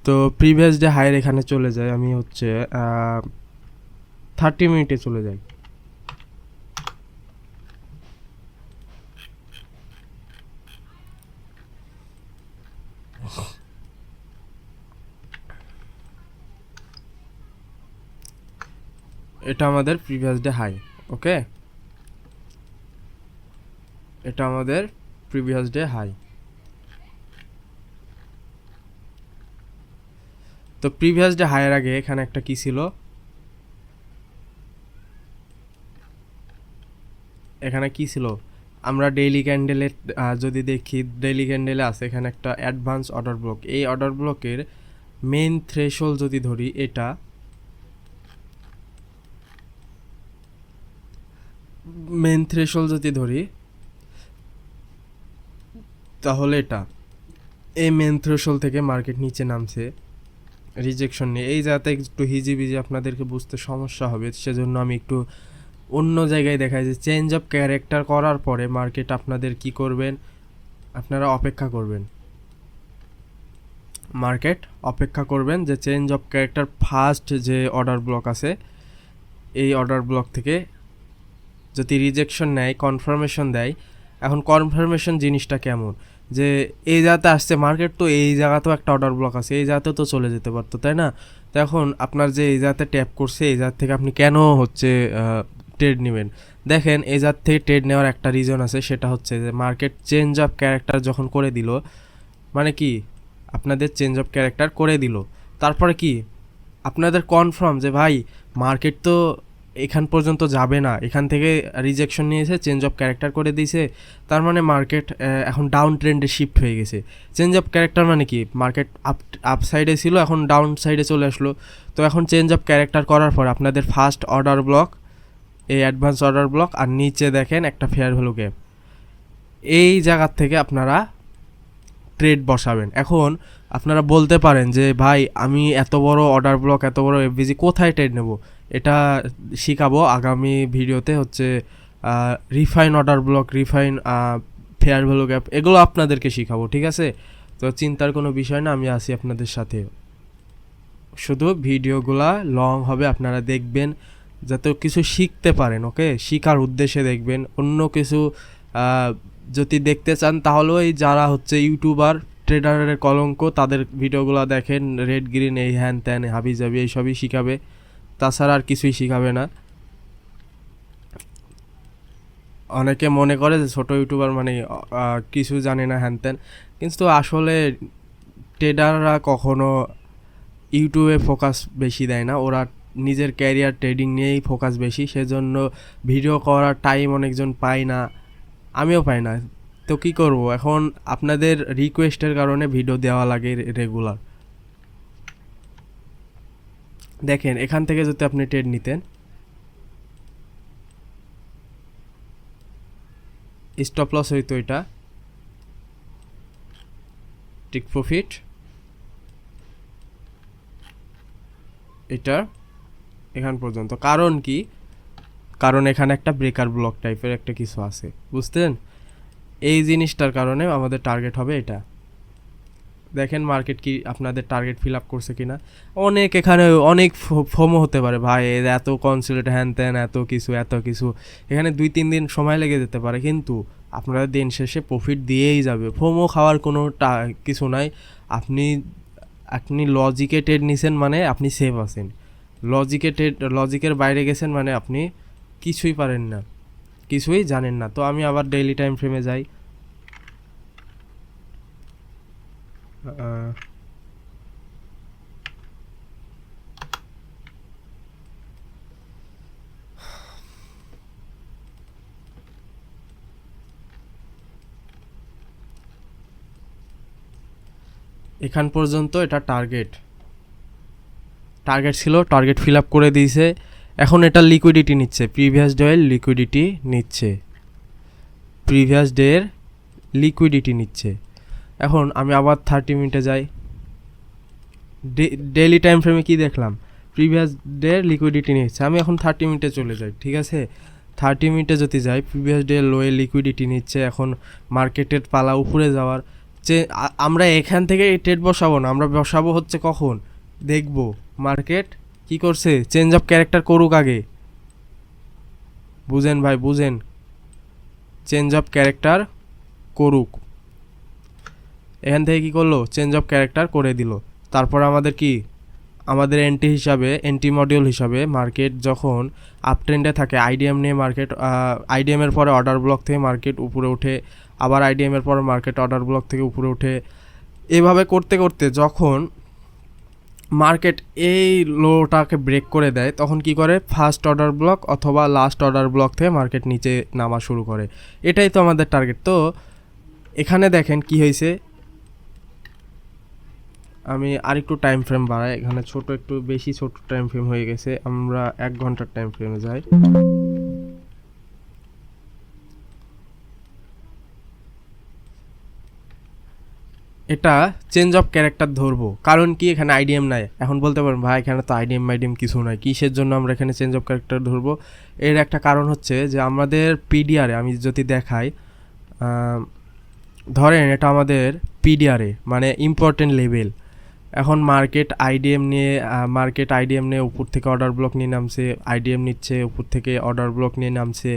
তো প্রিভিয়াস ডে হাইয়ের এখানে চলে যাই, আমি হচ্ছে 30 মিনিটে চলে যাই। এটা আমাদের প্রিভিয়াস ডে হাই, ওকে, এটা আমাদের প্রিভিয়াস ডে হাই। তো প্রিভিয়াস ডে হাইয়ের আগে এখানে একটা কি ছিল, এখানে কি ছিল, আমরা ডেইলি ক্যান্ডেলে যদি দেখি, ডেইলি ক্যান্ডেলে আছে এখানে একটা অ্যাডভান্স অর্ডার ব্লক। এই অর্ডার ব্লকের মেইন থ্রেশহোল্ড যদি ধরি, এটা মেইন থ্রেশহোল্ড যদি ধরি, তাহলে এই মেইন থ্রেশহোল্ড থেকে মার্কেট নিচে নামছে রিজেকশন নিয়ে। এই যাতে একটু হিজিবিজি আপনাদেরকে বুঝতে সমস্যা হবে, সেজন্য আমি একটু অন্য জায়গায় দেখাই যে চেঞ্জ অফ ক্যারেক্টার করার পরে মার্কেট আপনাদের কি করবেন, আপনারা অপেক্ষা করবেন, মার্কেট অপেক্ষা করবেন যে চেঞ্জ অফ ক্যারেক্টার ফার্স্ট যে অর্ডার ব্লক আছে, এই অর্ডার ব্লক থেকে যদি রিজেকশন নেয়, কনফার্মেশন দেয়। এখন কনফার্মেশন জিনিসটা কেমন, যে এই জায়গাতে আসছে মার্কেট, তো এই জায়গাতেও একটা অর্ডার ব্লক আছে, এই জায়গাতেও তো চলে যেতে পারতো, তাই না। তো এখন আপনার যে এই জায়গাতে ট্যাপ করছে, এই জায়গা থেকে আপনি কেন হচ্ছে ট্রেড নেবেন। দেখেন এই জায়গা থেকে ট্রেড নেওয়ার একটা রিজন আছে, সেটা হচ্ছে যে মার্কেট চেঞ্জ অফ ক্যারেক্টার যখন করে দিল, মানে কি আপনাদের চেঞ্জ অফ ক্যারেক্টার করে দিল, তারপরে কি আপনাদের কনফার্ম যে ভাই মার্কেট তো এখান পর্যন্ত যাবে না, এখান থেকে রিজেকশন নিয়েছে, চেঞ্জ অফ ক্যারেক্টার করে দিয়েছে, তার মানে মার্কেট এখন ডাউন ট্রেন্ডে শিফট হয়ে গেছে। চেঞ্জ অফ ক্যারেক্টার মানে কি, মার্কেট আপ সাইডে ছিল, এখন ডাউন সাইডে চলে আসলো। তো এখন চেঞ্জ অফ ক্যারেক্টার করার পর আপনাদের ফার্স্ট অর্ডার ব্লক, এই অ্যাডভান্স অর্ডার ব্লক, আর নিচে দেখেন একটা ফেয়ার ভ্যালু গ্যাপ, এই জায়গার থেকে আপনারা ট্রেড বসাবেন। এখন আপনারা বলতে পারেন যে ভাই আমি এত বড় অর্ডার ব্লক, এত বড় এফবিজি কোথায় ট্রেড নেব, এটা শিখাবো আগামী ভিডিওতে। হচ্ছে refine order block, refine fair value gap, এগুলো আপনাদেরকে শিখাবো, ঠিক আছে? তো চিন্তার কোনো বিষয় না, আমি আছি আপনাদের সাথে। শুধু ভিডিওগুলা লং হবে, আপনারা দেখবেন যাতে কিছু শিখতে পারেন, ওকে? শিখার উদ্দেশ্যে দেখবেন। অন্য কিছু যদি দেখতে চান তাহলেও এই যারা হচ্ছে ইউটিউবার ট্রেডারের কলঙ্ক তাদের ভিডিওগুলো দেখেন, রেড গ্রিন এই হ্যান ত্যান হাবি জাবি এইসবই শিখাবে, তাছাড়া আর কিছুই শিখাবে না। অনেকে মনে করে যে ছোটো ইউটিউবার মানে কিছু জানে না হ্যান ত্যান, কিন্তু আসলে ট্রেডাররা কখনো ইউটিউবে ফোকাস বেশি দেয় না, ওরা নিজের ক্যারিয়ার ট্রেডিং নিয়েই ফোকাস বেশি, সেজন্য ভিডিও করার টাইম অনেকজন পায় না, আমিও পাই না। তো কী করব, এখন আপনাদের রিকোয়েস্টের কারণে ভিডিও দেওয়া লাগে রেগুলার। দেখেন এখান থেকে যদি আপনি ট্রেড নিতেন, স্টপ লস হইতো এটা, টেক প্রফিট এটা এখান পর্যন্ত। কারণ কি, কারণ এখানে একটা ব্রেকার ব্লক টাইপের একটা কিছু আছে, বুঝতেন? এই জিনিসটার কারণে আমাদের টার্গেট হবে এটা। দেখেন মার্কেট কি আপনাদের টার্গেট ফিল আপ করছে কিনা। অনেক এখানে অনেক ফোমো হতে পারে, ভাই এত কনসিলেট হ্যান ত্যান এত কিছু, এখানে 2-3 দিন সময় লেগে যেতে পারে, কিন্তু আপনারা দিন শেষে প্রফিট দিয়েই যাবে। ফোমো খাওয়ার কোনো কিছু নাই। আপনি লজিকে ট্রেড নিছেন মানে আপনি সেফ আছেন, লজিকের বাইরে গেছেন মানে আপনি কিছুই পারেন না, কিছুই জানেন না। তো আমি আবার ডেইলি টাইম ফ্রেমে যাই। এখান পর্যন্ত এটা টার্গেট ছিল, টার্গেট ফিল আপ করে দিয়েছে। এখন এটা লিকুইডিটি নিচ্ছে, প্রিভিয়াস ডের লিকুইডিটি নিচ্ছে। এখন আমি আবার 30 মিনিটে যাই। ডেইলি টাইম ফ্রেমে কি দেখলাম, প্রিভিয়াস ডে লিকুইডিটি নিচ্ছে। আমি এখন 30 মিনিটে চলে যাই, ঠিক আছে? 30 মিনিটে যদি যাই, প্রিভিয়াস ডে লোয়ে লিকুইডিটি নিচ্ছে। এখন মার্কেটের পালা উপরে যাওয়ার, যে আমরা এখান থেকে ট্রেড বসাবো না, আমরা বসাবো হচ্ছে কখন দেখব মার্কেট কি করছে, চেঞ্জ অফ ক্যারেক্টার করুক আগে, বুঝেন ভাই, বুঝেন, চেঞ্জ অফ ক্যারেক্টার করুক। এখান থেকে কি করলো, চেঞ্জ অফ ক্যারেক্টার করে দিল। তারপর আমাদের এন্টি মডিউল হিসাবে মার্কেট যখন আপ ট্রেন্ডে থাকে, আইডিএম নিয়ে মার্কেট, আইডিএমের পরে অর্ডার ব্লক থেকে মার্কেট উপরে ওঠে, আবার আইডিএমের পরে মার্কেট অর্ডার ব্লক থেকে উপরে ওঠে। এভাবে করতে করতে যখন মার্কেট এই লোটাকে ব্রেক করে দেয়, তখন কি করে, ফার্স্ট অর্ডার ব্লক অথবা লাস্ট অর্ডার ব্লক থেকে মার্কেট নিচে নামা শুরু করে। এটাই তো আমাদের টার্গেট। তো এখানে দেখেন কি হয়েছে, আমি আরেকটু টাইম ফ্রেম বাড়াই, এখানে একটু বেশি ছোট টাইম ফ্রেম হয়ে গেছে, আমরা 1 ঘন্টার টাইম ফ্রেমে যাই। এটা চেঞ্জ অফ ক্যারেক্টার ধরবো, কারণ কি এখানে আইডিএম নাই। এখন বলতে পারেন ভাই এখানে তো আইডিএম কিছু নাই, কিসের জন্য আমরা এখানে চেঞ্জ অফ ক্যারেক্টার ধরবো? এর একটা কারণ হচ্ছে যে আমাদের পিডিআরে আমি যদি দেখাই, ধরেন এটা আমাদের পিডিআরে মানে ইম্পর্টেন্ট লেভেল। এখন মার্কেট আইডিএম নিয়ে উপর থেকে অর্ডার ব্লক নিয়ে নামছে, আইডিএম নিচ্ছে উপর থেকে অর্ডার ব্লক নিয়ে নামছে,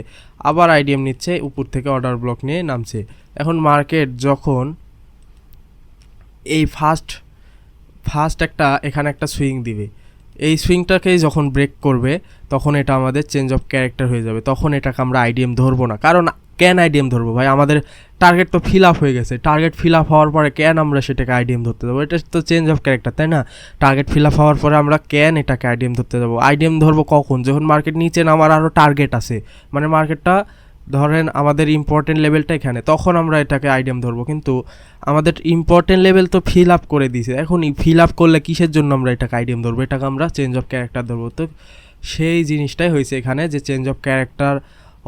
আবার আইডিএম নিচ্ছে উপর থেকে অর্ডার ব্লক নিয়ে নামছে। এখন মার্কেট যখন এই ফার্স্ট এখানে একটা সুইং দিবে, এই সুইংটাকেই যখন ব্রেক করবে তখন এটা আমাদের চেঞ্জ অফ ক্যারেক্টার হয়ে যাবে। তখন এটাকে আমরা আইডিএম ধরবো না। কারণ কেন আইডিএম ধরবো ভাই, আমাদের টার্গেট তো ফিল আপ হয়ে গেছে। টার্গেট ফিল আপ হওয়ার পরে কেন আমরা সেটাকে আইডিএম ধরতে যাবো? এটা তো চেঞ্জ অফ ক্যারেক্টার, তাই না? টার্গেট ফিল আপ হওয়ার পরে আমরা কেন এটাকে আইডিএম ধরতে যাবো? আইডিএম ধরবো কখন, যখন মার্কেট নিচে নামার আরও টার্গেট আছে, মানে মার্কেটটা ধরেন আমাদের ইম্পর্টেন্ট লেভেলটা এখানে, তখন আমরা এটাকে আইডিএম ধরবো। কিন্তু আমাদের ইম্পর্টেন্ট লেভেল তো ফিল আপ করে দিয়েছে, এখন ফিল আপ করলে কিসের জন্য আমরা এটাকে আইডিএম ধরবো? এটাকে আমরা চেঞ্জ অফ ক্যারেক্টার ধরবো। তো সেই জিনিসটাই হয়েছে এখানে, যে চেঞ্জ অফ ক্যারেক্টার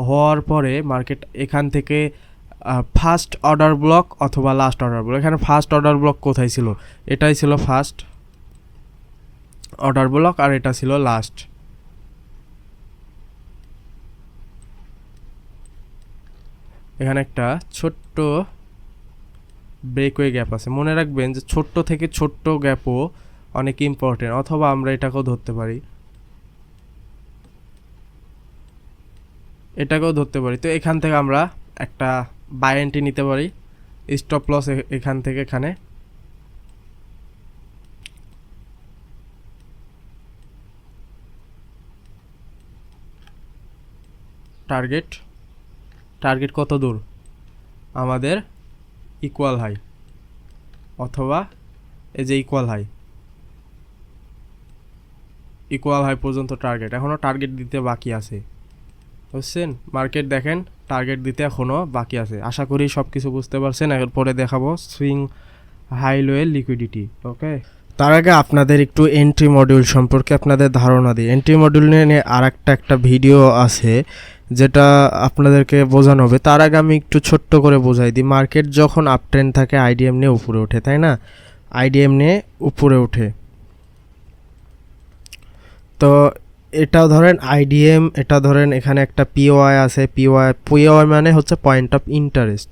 হওয়ার পরে মার্কেট এখান থেকে ফার্স্ট অর্ডার ব্লক অথবা লাস্ট অর্ডার ব্লক, এখানে ফার্স্ট অর্ডার ব্লক কোথায় ছিল, এটাই ছিল ফার্স্ট অর্ডার ব্লক, আর এটা ছিল লাস্ট। এখানে একটা ছোট্ট ব্রেকওয়ে গ্যাপ আছে। মনে রাখবেন যে ছোট্ট থেকে ছোট্ট গ্যাপও অনেক ইম্পর্টেন্ট, অথবা আমরা এটাকেও ধরতে পারি, এটাকেও ধরতে পারি। তো এখান থেকে আমরা একটা বাই এন্ট্রি নিতে পারি, স্টপ লস এখান থেকে এখানে। টার্গেট টার্গেট কত দূর? আমাদের ইকুয়াল হাই, অথবা এই যে ইকুয়াল হাই পর্যন্ত টার্গেট। এখনও টার্গেট দিতে বাকি আছে, বুঝছেন? মার্কেট দেখেন টার্গেট দিতে এখনও বাকি আছে। আশা করি সব কিছু বুঝতে পারছেন। এরপরে দেখাবো সুইং হাই লোয়ের লিকুইডিটি। ওকে, তার আগে আপনাদের একটু এন্ট্রি মডিউল সম্পর্কে আপনাদের ধারণা দিই। এন্ট্রি মডিউল নিয়ে আর একটা ভিডিও আছে যেটা আপনাদেরকে বোঝানো হবে। তার আগে আমি একটু ছোট্ট করে বোঝাই দিই। মার্কেট যখন আপ ট্রেন্ড থাকে আইডিএম নিয়ে উপরে ওঠে, তাই না? আইডিএম নিয়ে উপরে ওঠে, তো এটাও ধরেন আইডিএম, এটা ধরেন এখানে একটা পিওআই আছে। পিওআই মানে হচ্ছে পয়েন্ট অফ ইন্টারেস্ট।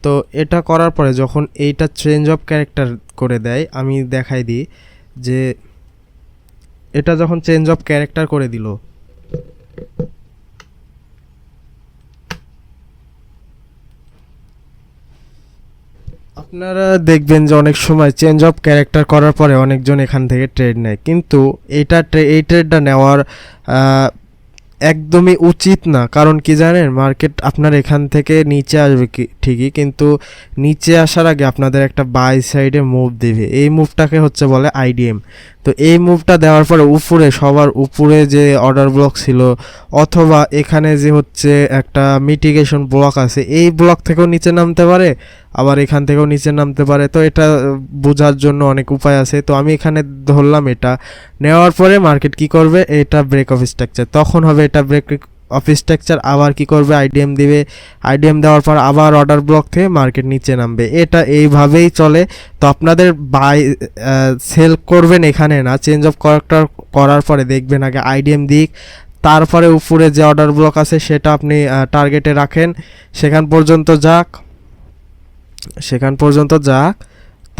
তো এটা করার পরে যখন এইটা চেঞ্জ অফ ক্যারেক্টার করে দেয়, আমি দেখাই দিই যে এটা যখন চেঞ্জ অফ ক্যারেক্টার করে দিল, আপনারা দেখবেন যে অনেক সময় চেঞ্জ অফ ক্যারেক্টার করার পরে অনেকজন এখান থেকে ট্রেড নেয়, কিন্তু এই ট্রেডটা নেওয়ার একদমই উচিত না। কারণ কি জানেন, মার্কেট আপনার এখান থেকে নিচে আসবে ঠিকই, কিন্তু নিচে আসার আগে আপনাদের একটা বাই সাইডে মুভ দেবে। এই মুভটাকে হচ্ছে বলে আইডিএম। তো এই মুভটা দেওয়ার পরে উপরে, সবার উপরে যে অর্ডার ব্লক ছিল, অথবা এখানে যে হচ্ছে একটা মিটিগেশন ব্লক আছে, এই ব্লক থেকেও নিচে নামতে পারে, আবার এখান থেকেও নিচে নামতে পারে। তো এটা বোঝার জন্য অনেক উপায় আছে। তো আমি এখানে ধরলাম এটা নেওয়ার পরে মার্কেট কি করবে, এটা ব্রেক অফ স্ট্রাকচার তখন হবে। এটা ব্রেক অফ স্ট্রাকচার আবার কি করবে, আইডিএম দিবে। আইডিএম দেওয়ার পর আবার অর্ডার ব্লক থেকে মার্কেট নিচে নামবে। এটা এইভাবেই চলে। তো আপনাদের বাই সেল করবেন এখানে না, চেঞ্জ অফ ক্যারেক্টার করার পরে দেখবেন আগে আইডিএম দিক, তারপরে উপরে যে অর্ডার ব্লক আছে সেটা আপনি টার্গেটে রাখেন, সেখান পর্যন্ত যাক,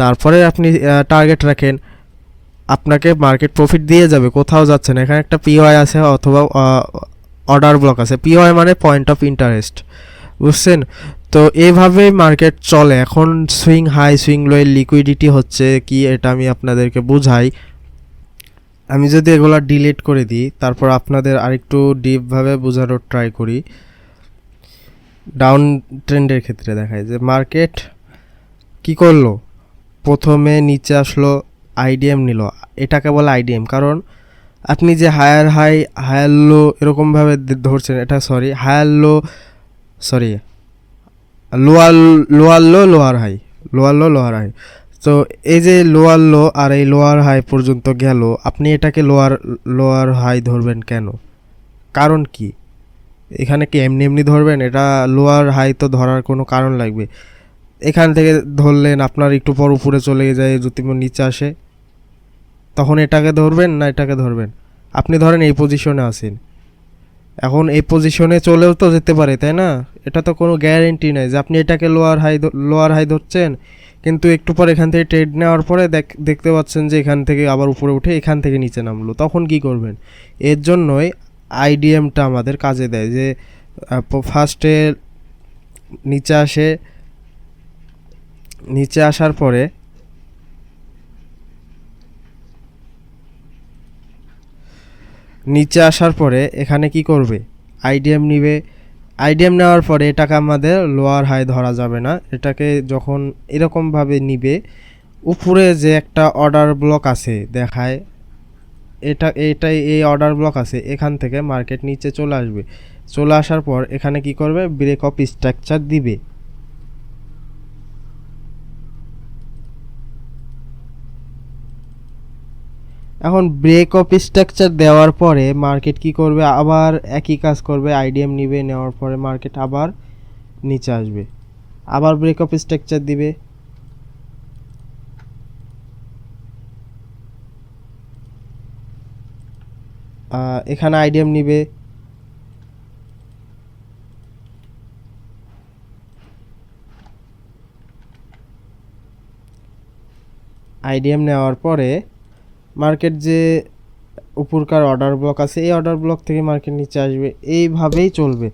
তারপরে আপনি টার্গেট রাখেন। আপনাকে মার্কেট প্রফিট দিয়ে যাবে, কোথাও যাচ্ছে না। এখানে একটা পিওআই আছে অথবা অর্ডার ব্লক আছে। পিওআই মানে পয়েন্ট অফ ইন্টারেস্ট, বুঝছেন? তো এইভাবেই মার্কেট চলে। এখন সুইং হাই সুইং লো এর লিকুইডিটি হচ্ছে কি, এটা আমি আপনাদেরকে বুঝাই। আমি যদি এগুলো ডিলিট করে দিই, তারপর আপনাদের আরেকটু ডিপভাবে বোঝানোর ট্রাই করি। ডাউন ট্রেন্ডের ক্ষেত্রে দেখায় যে মার্কেট কি করলো, প্রথমে নিচে আসলো, আইডিএম নিল। এটাকে বলে আইডিএম, কারণ আপনি যে হায়ার লো এরকমভাবে ধরছেন, এটা লোয়ার হাই। Lower high. তো এই যে লোয়ার লো আর এই লোয়ার হাই পর্যন্ত গেল, আপনি এটাকে লোয়ার হাই ধরবেন কেন? কারণ কি? এখানে কি এমনি ধরবেন? এটা লোয়ার হাই তো ধরার কোনো কারণ লাগবে। এখান থেকে ধরলেন, আপনার একটু পর উপরে চলে যায়, যদি নিচে আসে, তখন এটাকে ধরবেন না এটাকে ধরবেন? আপনি ধরেন এই পজিশনে আছেন, এখন এই পজিশনে চলেও তো যেতে পারে, তাই না? এটা তো কোনো গ্যারেন্টি নাই যে আপনি এটাকে লোয়ার হাই ধরছেন, কিন্তু একটু পর এখান থেকে ট্রেড নেওয়ার পরে দেখতে পাচ্ছেন যে এখান থেকে আবার উপরে উঠে এখান থেকে নিচে নামলো, তখন কি করবেন? এর জন্যই আইডিএমটা আমাদের কাজে দেয়, যে ফার্স্টে নিচে আসে, নিচে আসার পরে এখানে কি করবে, আইডিএম নিবে। আইডিএম নেওয়ার পরে এটাকে আমাদের লোয়ার হাই ধরা যাবে না। এটাকে যখন এরকমভাবে নিবে, উপরে যে একটা অর্ডার ব্লক আছে দেখায়, এটাই এই অর্ডার ব্লক আছে, এখান থেকে মার্কেট নিচে চলে আসবে। চলে আসার পর এখানে কি করবে, ব্রেক অফ স্ট্রাকচার দিবে। এখন ব্রেক অফ স্ট্রাকচার দেওয়ার পরে মার্কেট কি করবে, আবার একই কাজ করবে, আইডিএম নিবে, নেওয়ার পরে মার্কেট আবার নিচে আসবে, আবার ব্রেক অফ স্ট্রাকচার দিবে। এখানে আইডিএম নিবে, আইডিএম নেওয়ার পরে মার্কেট যে উপরকার অর্ডার ব্লক আছে এই অর্ডার ব্লক থেকে মার্কেট নিচে আসবে, এইভাবেই চলবে।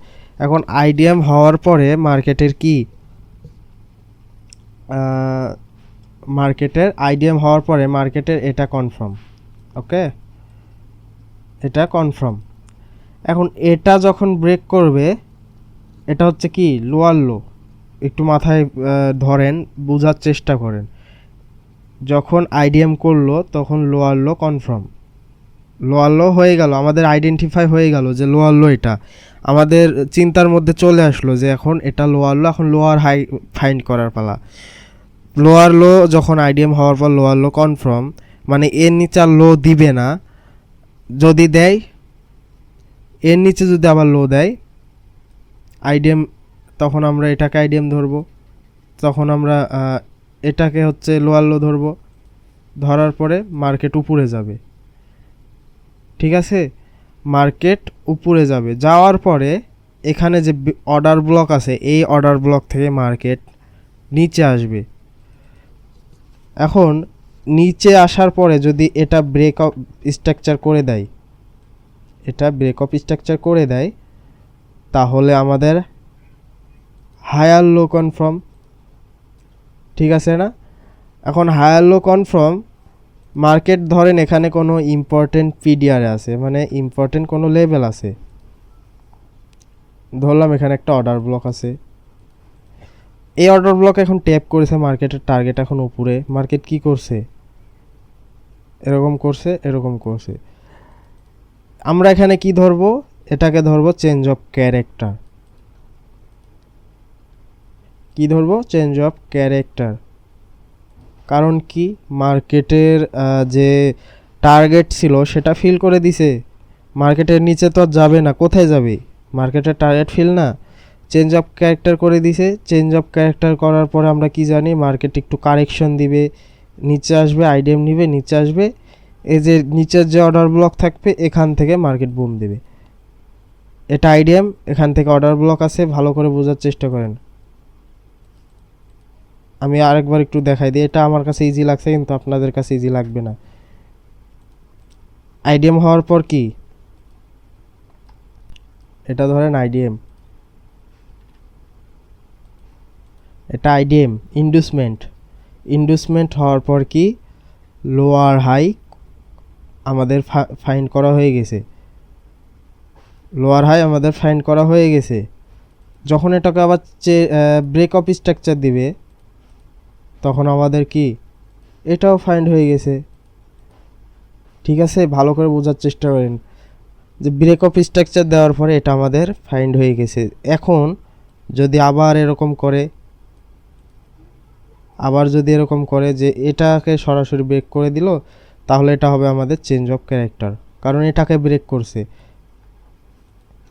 এখন আইডিএম হওয়ার পরে মার্কেটের কি মার্কেটের আইডিএম হওয়ার পরে মার্কেটের এটা কনফার্ম, ওকে, এটা কনফার্ম। এখন এটা যখন ব্রেক করবে, এটা হচ্ছে কি লোয়ার লো, একটু মাথায় ধরেন, বোঝার চেষ্টা করেন। যখন আইডিএম করলো তখন লোয়ার লো কনফার্ম, লোয়ার লো হয়ে গেল, আমাদের আইডেন্টিফাই হয়ে গেল যে লোয়ার লো, এটা আমাদের চিন্তার মধ্যে চলে আসলো যে এখন এটা লোয়ার লো, এখন লোয়ার হাই ফাইন্ড করার পালা। লোয়ার লো যখন আইডিএম হওয়ার পর লোয়ার লো কনফার্ম, মানে এর নিচে আর লো দিবে না। যদি দেয়, এর নিচে যদি আবার লো দেয় আইডিএম, তখন আমরা এটাকে আইডিএম ধরবো, তখন আমরা এটাকে হচ্ছে লোয়ার লো ধরবো, ধরার পরে মার্কেট উপরে যাবে। ঠিক আছে, মার্কেট উপরে যাবে, যাওয়ার পরে এখানে যে অর্ডার ব্লক আছে এই অর্ডার ব্লক থেকে মার্কেট নিচে আসবে। এখন নিচে আসার পরে যদি এটা ব্রেক অফ স্ট্রাকচার করে দেয়, এটা ব্রেক অফ স্ট্রাকচার করে দেয়, তাহলে আমাদের হায়ার লো কনফার্ম। ঠিক আছে না? এখন হায়ার লো কনফার্ম, মার্কেট ধরেন এখানে কোনো ইম্পর্টেন্ট পিডিআরে আছে, মানে ইম্পর্টেন্ট কোনো লেভেল আছে, ধরলাম এখানে একটা অর্ডার ব্লক আছে, এই অর্ডার ব্লক এখন ট্যাপ করেছে, মার্কেটের টার্গেট এখন উপরে, মার্কেট কি করছে, এরকম করছে, এরকম করছে। আমরা এখানে কি ধরবো, এটাকে ধরবো চেঞ্জ অফ ক্যারেক্টার। কি ধরবো, চেঞ্জ অফ ক্যারেক্টার। কারণ কি, মার্কেটের যে টার্গেট ছিল সেটা ফিল করে দিছে, মার্কেটের নিচে তো আর যাবে না, কোথায় যাবে, মার্কেটের টার্গেট ফিল না, চেঞ্জ অফ ক্যারেক্টার করে দিছে। চেঞ্জ অফ ক্যারেক্টার করার পরে আমরা কি জানি, মার্কেট একটু কারেকশন দিবে, নিচে আসবে, আইডিএম নিবে, নিচে আসবে, এই যে নিচের যে অর্ডার ব্লক থাকবে এখান থেকে মার্কেট বুম দেবে। এটা আইডিএম, এখান থেকে অর্ডার ব্লক আছে, ভালো করে বোঝার চেষ্টা করেন। আমি আরেকবার একটু দেখাই দিই, এটা আমার কাছে ইজি লাগছে কিন্তু আপনাদের কাছে ইজি লাগবে না। আইডিএম হওয়ার পর কি, এটা ধরেন আইডিএম, এটা আইডিএম ইন্ডুসমেন্ট, ইন্ডুসমেন্ট হওয়ার পর কি লোয়ার হাই আমাদের ফাইন্ড করা হয়ে গেছে, লোয়ার হাই আমাদের ফাইন্ড করা হয়ে গেছে। যখন এটাকে আবার ব্রেক অফ স্ট্রাকচার দিবে তখন আমাদের কি এটাও ফাইন্ড হয়ে গেছে। ঠিক আছে, ভালো করে বোঝার চেষ্টা করেন যে ব্রেক অফ স্ট্রাকচার দেওয়ার পরে এটা আমাদের ফাইন্ড হয়ে গেছে। এখন যদি আবার এরকম করে, আবার যদি এরকম করে যে এটাকে সরাসরি ব্রেক করে দিল, তাহলে এটা হবে আমাদের চেঞ্জ অফ ক্যারেক্টার, কারণ এটাকে ব্রেক করছে।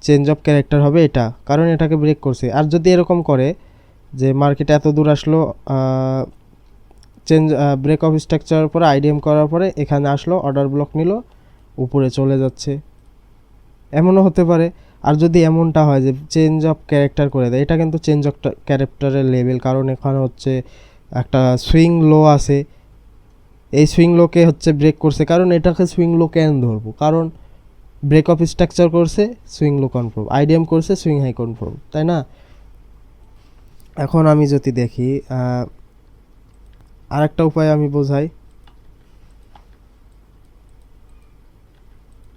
চেঞ্জ অফ ক্যারেক্টার হবে এটা, কারণ এটাকে ব্রেক করছে। আর যদি এরকম করে যে মার্কেট এত দূর আসলো, চেঞ্জ ব্রেক অফ স্ট্রাকচারের পরে আইডিএম করার পরে এখানে আসলো, অর্ডার ব্লক নিল, উপরে চলে যাচ্ছে, এমনও হতে পারে। আর যদি এমনটা হয় যে চেঞ্জ অফ ক্যারেক্টার করে দেয়, এটা কিন্তু চেঞ্জ অফ ক্যারেক্টারের লেভেল, কারণ এখানে হচ্ছে একটা সুইং লো আছে, এই সুইং লোকে হচ্ছে ব্রেক করছে। কারণ এটাকে সুইং লো কেন ধরবো, কারণ ব্রেক অফ স্ট্রাকচার করছে, সুইং লো কনফার্ম, আইডিএম করছে, সুইং হাই কনফার্ম, তাই না? এখন আমি যদি দেখি আরেকটা উপায় আমি বোঝাই,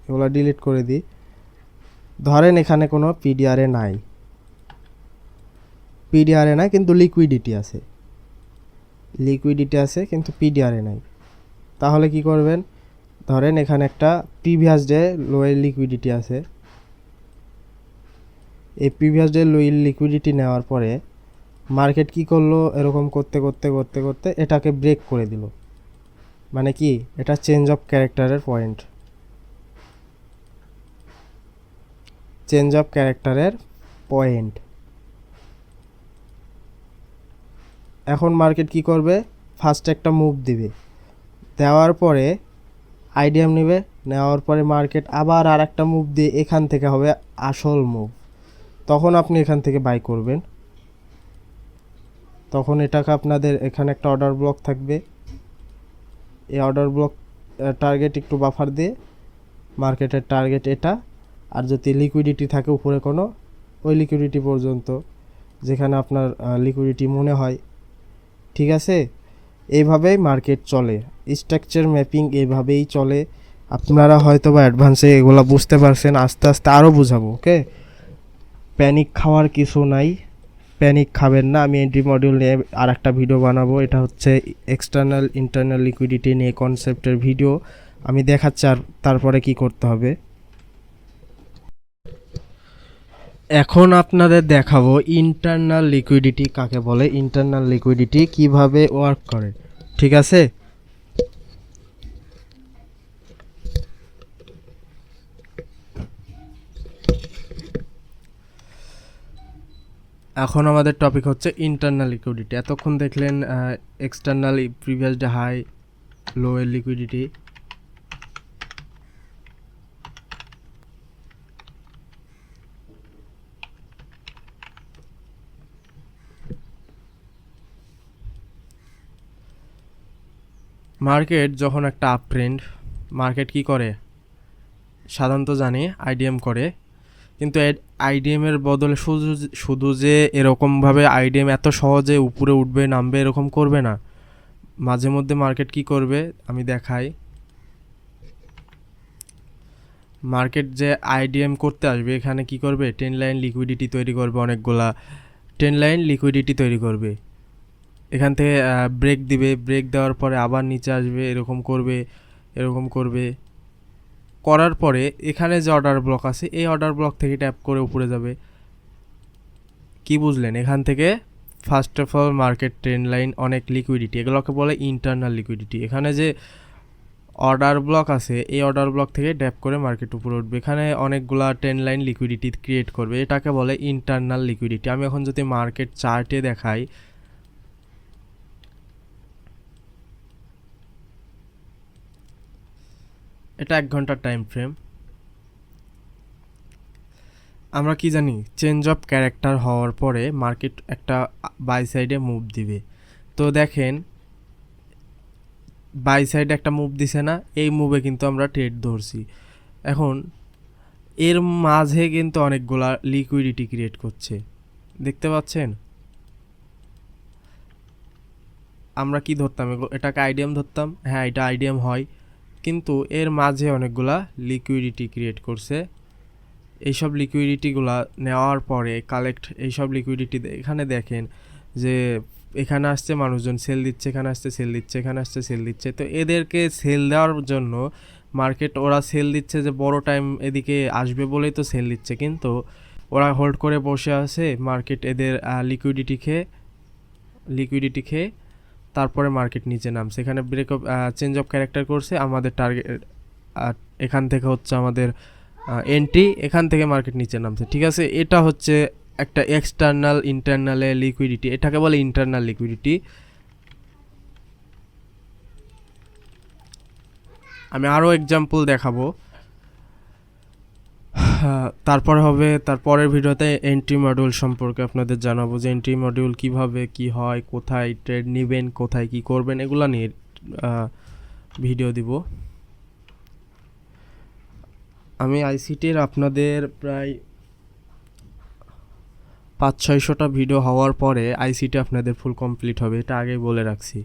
এগুলো ডিলিট করে দিই। ধরেন এখানে কোনো পিডিআরে নাই, পিডিআরে নাই কিন্তু লিকুইডিটি আছে, লিকুইডিটি আছে কিন্তু পিডিআরে নাই। তাহলে কি করবেন, ধরেন এখানে একটা প্রিভিয়াস ডে লোয়ের লিকুইডিটি আছে, এই প্রিভিয়াস ডে লোয়ের লিকুইডিটি নেওয়ার পরে মার্কেট কি করলো, এরকম করতে করতে করতে করতে এটাকে ব্রেক করে দিল, মানে কি এটা চেঞ্জ অফ ক্যারেক্টারের পয়েন্ট, চেঞ্জ অফ ক্যারেক্টারের পয়েন্ট। এখন মার্কেট কি করবে, ফার্স্ট একটা মুভ দিবে, দেওয়ার পরে আইডিএম নেবে, নেওয়ার পরে মার্কেট আবার আর একটা মুভ দিয়ে এখান থেকে হবে আসল মুভ, তখন আপনি এখান থেকে বাই করবেন। তখন এটাকে আপনাদের এখানে একটা অর্ডার ব্লক থাকবে, এই অর্ডার ব্লক টার্গেট একটু বাফার দিয়ে মার্কেটের টার্গেট এটা, আর যদি লিকুইডিটি থাকে উপরে কোনো, ওই লিকুইডিটি পর্যন্ত যেখানে আপনার লিকুইডিটি মনে হয়। ঠিক আছে, এইভাবেই মার্কেট চলে, স্ট্রাকচার ম্যাপিং এইভাবেই চলে। আপনারা হয়তো বা অ্যাডভান্সে এগুলো বুঝতে পারছেন, আস্তে আস্তে আরও বুঝাবো। ওকে, প্যানিক খাওয়ার কিছু নাই, প্যানিক খাবেন না। আমি এন্ট্রি মডিউল নিয়ে আর একটা ভিডিও বানাবো, এটা হচ্ছে এক্সটার্নাল ইন্টারনাল লিকুইডিটি নিয়ে কনসেপ্টের ভিডিও। আমি দেখাচ্ছি আর তারপরে কি করতে হবে। এখন আপনাদের দেখাবো ইন্টারনাল লিকুইডিটি কাকে বলে, ইন্টারনাল লিকুইডিটি কিভাবে ওয়ার্ক করে। ঠিক আছে, এখন আমাদের টপিক হচ্ছে ইন্টারনাল লিকুইডিটি। এতক্ষণ দেখলেন external previous day high low এর লিকুইডিটি। মার্কেট যখন একটা আপ ট্রেন্ড, মার্কেট কি করে সাধারণত জানি আইডিএম করে, কিন্তু আইডিএমের বদলে শুধু যে এরকমভাবে আইডিএম এত সহজে উপরে উঠবে নামবে এরকম করবে না। মাঝে মধ্যে মার্কেট কি করবে আমি দেখাই। মার্কেট যে আইডিএম করতে আসবে এখানে কি করবে, 10 লাইন লিকুইডিটি তৈরি করবে, অনেকগুলা 10 লাইন লিকুইডিটি তৈরি করবে। এখান থেকে ব্রেক দিবে, ব্রেক দেওয়ার পরে আবার নিচে আসবে, এরকম করবে, এরকম করবে। করার পরে এখানে যে অর্ডার ব্লক আছে এই অর্ডার ব্লক থেকে ট্যাপ করে উপরে যাবে। কি বুঝলেন, এখান থেকে first of all market trend line অনেক লিকুইডিটি, এগুলোকে বলে ইন্টারনাল লিকুইডিটি। এখানে যে অর্ডার ব্লক আছে এই অর্ডার ব্লক থেকে ট্যাপ করে মার্কেট উপরে উঠবে, এখানে অনেকগুলা 10 লাইন লিকুইডিটি ক্রিয়েট করবে, এটাকে বলে ইন্টারনাল লিকুইডিটি। আমি এখন যদি মার্কেট চার্টে দেখাই, এটা 1 ঘন্টার টাইম ফ্রেম। আমরা কি জানি, চেঞ্জ অফ ক্যারেক্টার হওয়ার পরে মার্কেট একটা বাই সাইডে মুভ দিবে। তো দেখেন বাই সাইডে একটা মুভ দিছে না, এই মুভে কিন্তু আমরা ট্রেড ধরছি। এখন এর মাঝে কিন্তু অনেকগুলা লিকুইডিটি ক্রিয়েট করছে, দেখতে পাচ্ছেন। আমরা কি ধরতাম, এটাকে আইডিএম ধরতাম, হ্যাঁ এটা আইডিএম হয়, কিন্তু এর মাঝে অনেকগুলা লিকুইডিটি ক্রিয়েট করছে। এইসব লিকুইডিটিগুলা নেওয়ার পরে কালেক্ট, এইসব লিকুইডিটি এখানে দেখেন যে এখানে আসছে মানুষজন সেল দিচ্ছে, এখানে আসছে সেল দিচ্ছে, এখানে আসছে সেল দিচ্ছে। তো এদেরকে সেল দেওয়ার জন্য মার্কেট, ওরা সেল দিচ্ছে যে বড় টাইম এদিকে আসবে বলেই তো সেল দিচ্ছে, কিন্তু ওরা হোল্ড করে বসে আছে। মার্কেট এদের লিকুইডিটি খেয়ে তারপরে মার্কেট নিচে নামছে, এখানে break of change of character করছে। আমাদের টার্গেট এখান থেকে হচ্ছে আমাদের এন্ট্রি, এখান থেকে মার্কেট নিচে নামছে। ঠিক আছে, এটা হচ্ছে একটা এক্সটার্নাল ইন্টারনালে লিকুইডিটি, এটাকে বলে ইন্টারনাল লিকুইডিটি। আমি আরও এক্সাম্পল দেখাবো, তারপরে হবে তারপরের ভিডিওতে এন্ট্রি মডিউল সম্পর্কে আপনাদের জানাবো, যে এন্ট্রি মডিউল কিভাবে কি হয়, কোথায় ট্রেড নেবেন, কোথায় কি করবেন, এগুলো নিয়ে ভিডিও দিব। আমি আইসিটির আপনাদের প্রায় 500-600টা ভিডিও হওয়ার পরে আইসিটি আপনাদের ফুল কমপ্লিট হবে, এটা আগেই বলে রাখছি।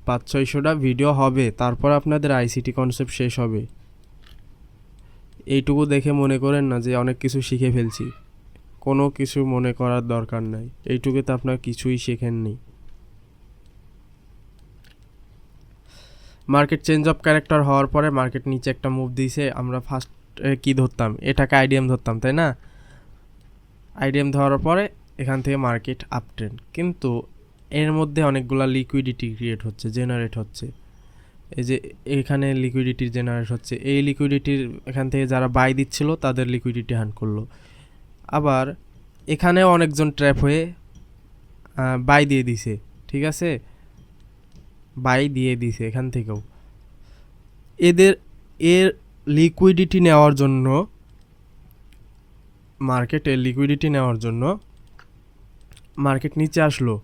500-600টা ভিডিও হবে, তারপর আপনাদের আইসিটি কনসেপ্ট শেষ হবে। এইটুকু দেখে মনে করেন না যে অনেক কিছু শিখে ফেলছি, কোনো কিছু মনে করার দরকার নাই, এইটুকুতে আপনার কিছুই শেখেননি। মার্কেট চেঞ্জ অফ ক্যারেক্টার হওয়ার পরে মার্কেট নিচে একটা মুভ দিয়েছে, আমরা ফার্স্ট কি ধরতাম, এটাকে আইডিএম ধরতাম, তাই না। আইডিএম ধরার পরে এখান থেকে মার্কেট আপ ট্রেন্ড, কিন্তু এর মধ্যে অনেকগুলা লিকুইডিটি ক্রিয়েট হচ্ছে, জেনারেট হচ্ছে। এই যে এখানে লিকুইডিটি জেনারেট হচ্ছে, এই লিকুইডিটির এখান থেকে যারা বাই দিচ্ছিল তাদের লিকুইডিটি হান্ট করলো। আবার এখানেও অনেকজন ট্র্যাপ হয়ে বাই দিয়ে দিছে, ঠিক আছে, বাই দিয়ে দিছে এখান থেকেও। এর লিকুইডিটি নেওয়ার জন্য, মার্কেটের লিকুইডিটি নেওয়ার জন্য মার্কেট নিচে আসলো,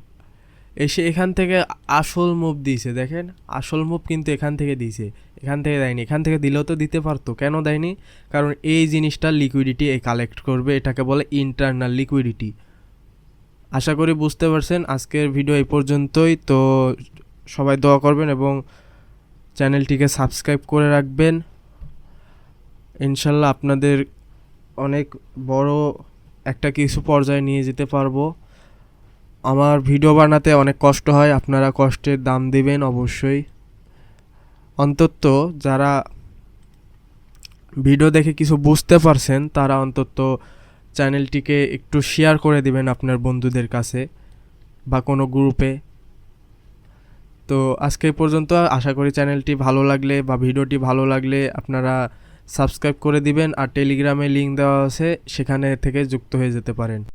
এসে এখান থেকে আসল মুভ দিয়েছে, দেখেন আসল মুভ কিন্তু এখান থেকে দিয়েছে, এখান থেকে দেয়নি। এখান থেকে দিলেও তো দিতে পারতো, কেন দেয়নি? কারণ এই জিনিসটার লিকুইডিটি এ কালেক্ট করবে, এটাকে বলে ইন্টারনাল লিকুইডিটি। আশা করি বুঝতে পারছেন। আজকের ভিডিও এই পর্যন্তই। তো সবাই দোয়া করবেন এবং চ্যানেলটিকে সাবস্ক্রাইব করে রাখবেন। ইনশাল্লাহ আপনাদের অনেক বড় একটা কিছু পর্যায়ে নিয়ে যেতে পারবো। আমার ভিডিও বানাতে অনেক কষ্ট হয়, আপনারা কষ্টের দাম দিবেন অবশ্যই। অন্তত যারা ভিডিও দেখে কিছু বুঝতে পারছেন তারা অন্তত চ্যানেলটিকে একটু শেয়ার করে দিবেন আপনার বন্ধুদের কাছে বা কোনো গ্রুপে। তো আজকে এই পর্যন্ত। আশা করি চ্যানেলটি ভালো লাগলে বা ভিডিওটি ভালো লাগলে আপনারা সাবস্ক্রাইব করে দিবেন, আর টেলিগ্রামে লিঙ্ক দেওয়া আছে, সেখানে থেকে যুক্ত হয়ে যেতে পারেন।